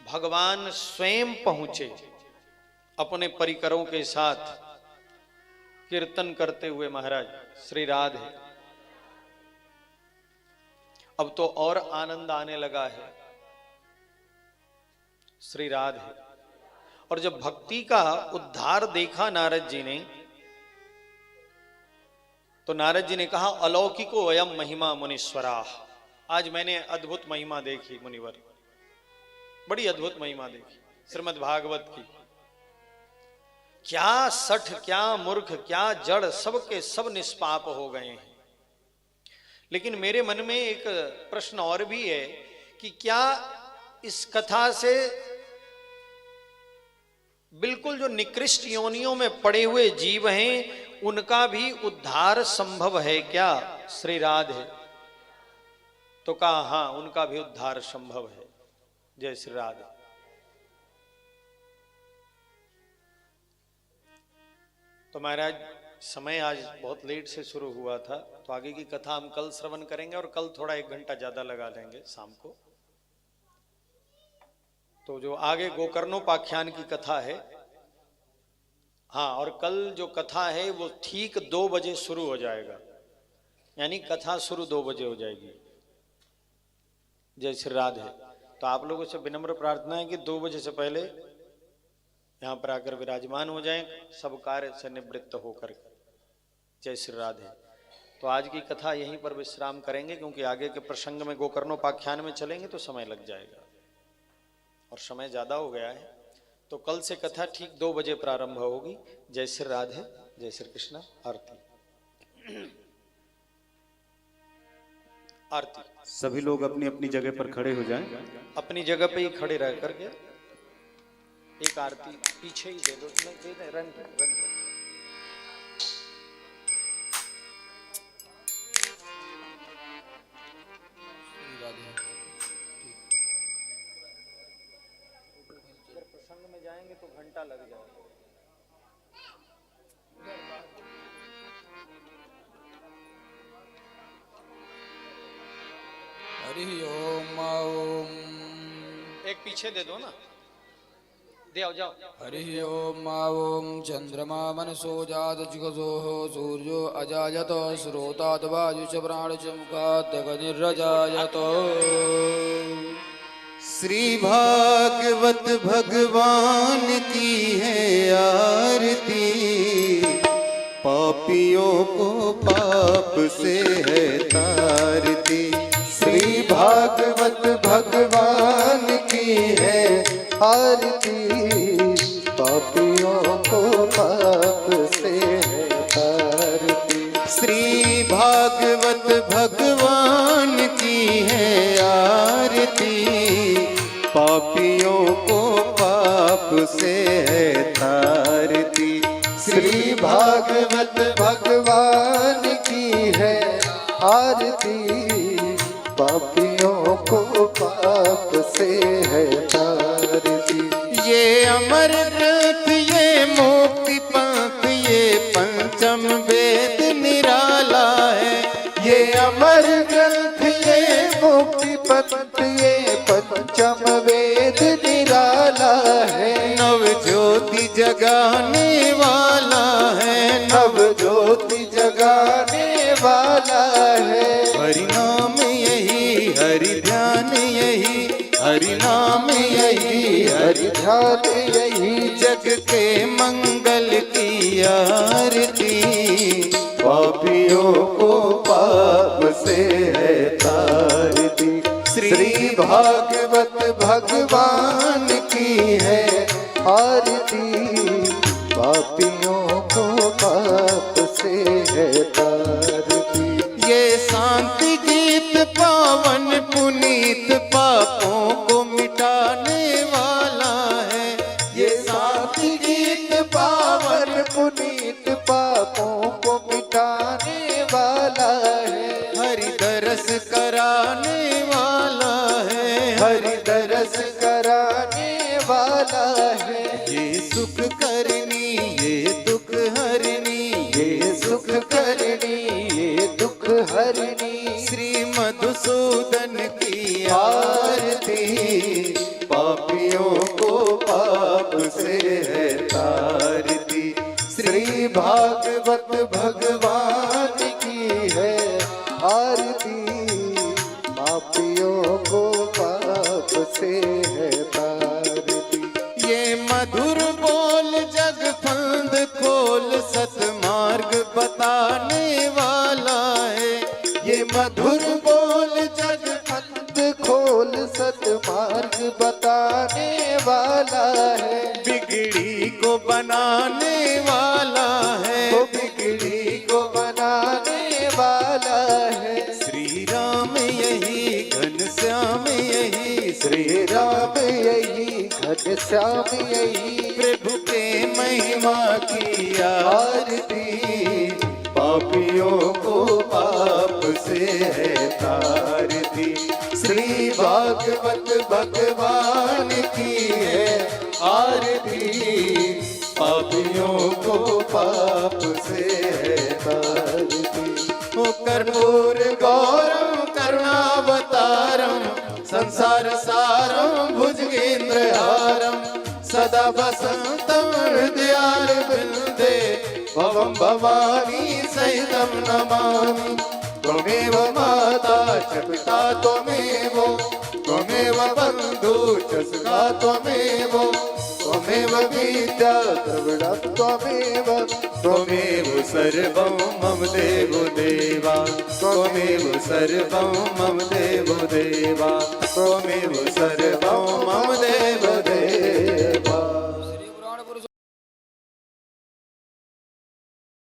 S1: भगवान स्वयं पहुंचे अपने परिकरों के साथ कीर्तन करते हुए। महाराज श्री राधे, अब तो और आनंद आने लगा है। श्री राधे। और जब भक्ति का उद्धार देखा नारद जी ने, तो नारद जी ने कहा अलौकिको अयम महिमा मुनीश्वराः। आज मैंने अद्भुत महिमा देखी मुनिवर, बड़ी अद्भुत महिमा देखी श्रीमद् भागवत की। क्या सठ, क्या मूर्ख, क्या जड़, सब के सब निष्पाप हो गए हैं। लेकिन मेरे मन में एक प्रश्न और भी है कि क्या इस कथा से बिल्कुल जो निकृष्ट योनियों में पड़े हुए जीव हैं उनका भी उद्धार संभव है क्या? श्री राधे। तो कहा हां, उनका भी उद्धार संभव है। जय श्री राधे। तो महाराज समय आज बहुत लेट से शुरू हुआ था, तो आगे की कथा हम कल श्रवण करेंगे और कल थोड़ा 1 घंटा ज्यादा लगा लेंगे शाम को। तो जो आगे गोकर्णोपाख्यान की कथा है, हाँ, और कल जो कथा है वो ठीक 2 बजे शुरू हो जाएगा, यानी कथा शुरू 2 बजे हो जाएगी। जय श्री राधे। तो आप लोगों से विनम्र प्रार्थना है कि 2 बजे से पहले यहाँ पर आकर विराजमान हो जाएं, सब कार्य से निवृत्त होकर। जय श्री राधे। तो आज की कथा यहीं पर विश्राम करेंगे, क्योंकि आगे के प्रसंग में गोकर्णोपाख्यान में चलेंगे तो समय लग जाएगा और समय ज्यादा हो गया है। तो कल से कथा ठीक 2 बजे प्रारंभ होगी। जय श्री राधे, जय श्री कृष्ण। आरती। आरती।
S3: सभी लोग अपनी अपनी जगह पर खड़े हो जाएं।
S1: अपनी जगह पे ही खड़े रह करके एक आरती पीछे ही दे दो, दे दे, रन रन। प्रसंग में जाएंगे तो घंटा लग जाएगा।
S4: हरि ओम ओम।
S1: एक पीछे दे दो ना, दे आओ, जाओ।
S4: हरि ओम ओम। चंद्रमा मनसो जात जिगजोः सूर्यो अजायत श्रोतात् वायुश्च प्राणश्च मुखात् गतिर्जायत।
S2: श्री भागवत भगवान की है आरती, पापियों को पाप से है तारती। श्री भागवत भगवान की है आरती, पापियों को पाप से है तारती। श्री भागवत भगवान की है आरती, पापियों को पाप से है तारती। श्री भागवत भगवान की है आरती, पापियों को पाप से है तारती। ये अमर ग्रंथ, ये मुक्ति पंथ, ये पंच वेद निराला है,
S3: नव ज्योति जगाने वाला है,
S2: नव ज्योति जगाने वाला है।
S3: हरि नाम यही, हरि ध्यान यही, हरि नाम यही,
S2: हरि ध्यान यही,
S3: जग के मंगल की आरती।
S2: पापियों को पाप से है तारती। श्री भागवत भगवान की है आरती, पापियों को पाप से है तारती।
S3: ये शांति गीत पावन पुनीत पापों को मिटाने वाला है,
S2: ये शांति गीत पावन पुनीत पापों को मिटाने वाला है।
S3: हरि दरस कराने वाला है,
S2: हरि दरस कराने वाला है।
S3: ये सुख करनी ये दुख हरनी,
S2: ये सुख करनी ये दुख हरनी,
S3: श्री मधुसूदन की
S2: आरती। पापियों को पाप से है तारती। श्री भागवत भगवान की है आरती, पापियों को पाप से है तारती।
S3: ये मधुर बोल जग फंद खोल सतमार्ग बताने वाला है,
S2: ये मधुर बोल जग फंद खोल सतमार्ग बताने वाला है।
S3: बिगड़ी को बनाने वाला है,
S2: वो बिगड़ी को बनाने वाला है।
S3: श्री राम यही घनश्याम यही,
S2: श्री राम यही घनश्याम यही,
S3: प्रभु के महिमा की
S2: आरती। पापियों को पाप से है तारती। श्री भागवत भगवान की है आरती, पापियों को पाप से है तारती।
S3: हो
S2: कर्पूर गौरम करुणावतारम, संसार सारम भुजगेन्द्रहारम, सदा वसंतम हृदयारविंदे, भवं भवानी सहितं नमामि। त्वमेव माता च पिता त्वमेव, त्वमेव बन्धु च सखा त्वमेव, त्वमेव विद्या द्रविणं त्वमेव, त्वमेव सर्वं मम देवो देवा, त्वमेव सर्वं मम देवो देवा, त्वमेव सर्वं मम देवो देवा।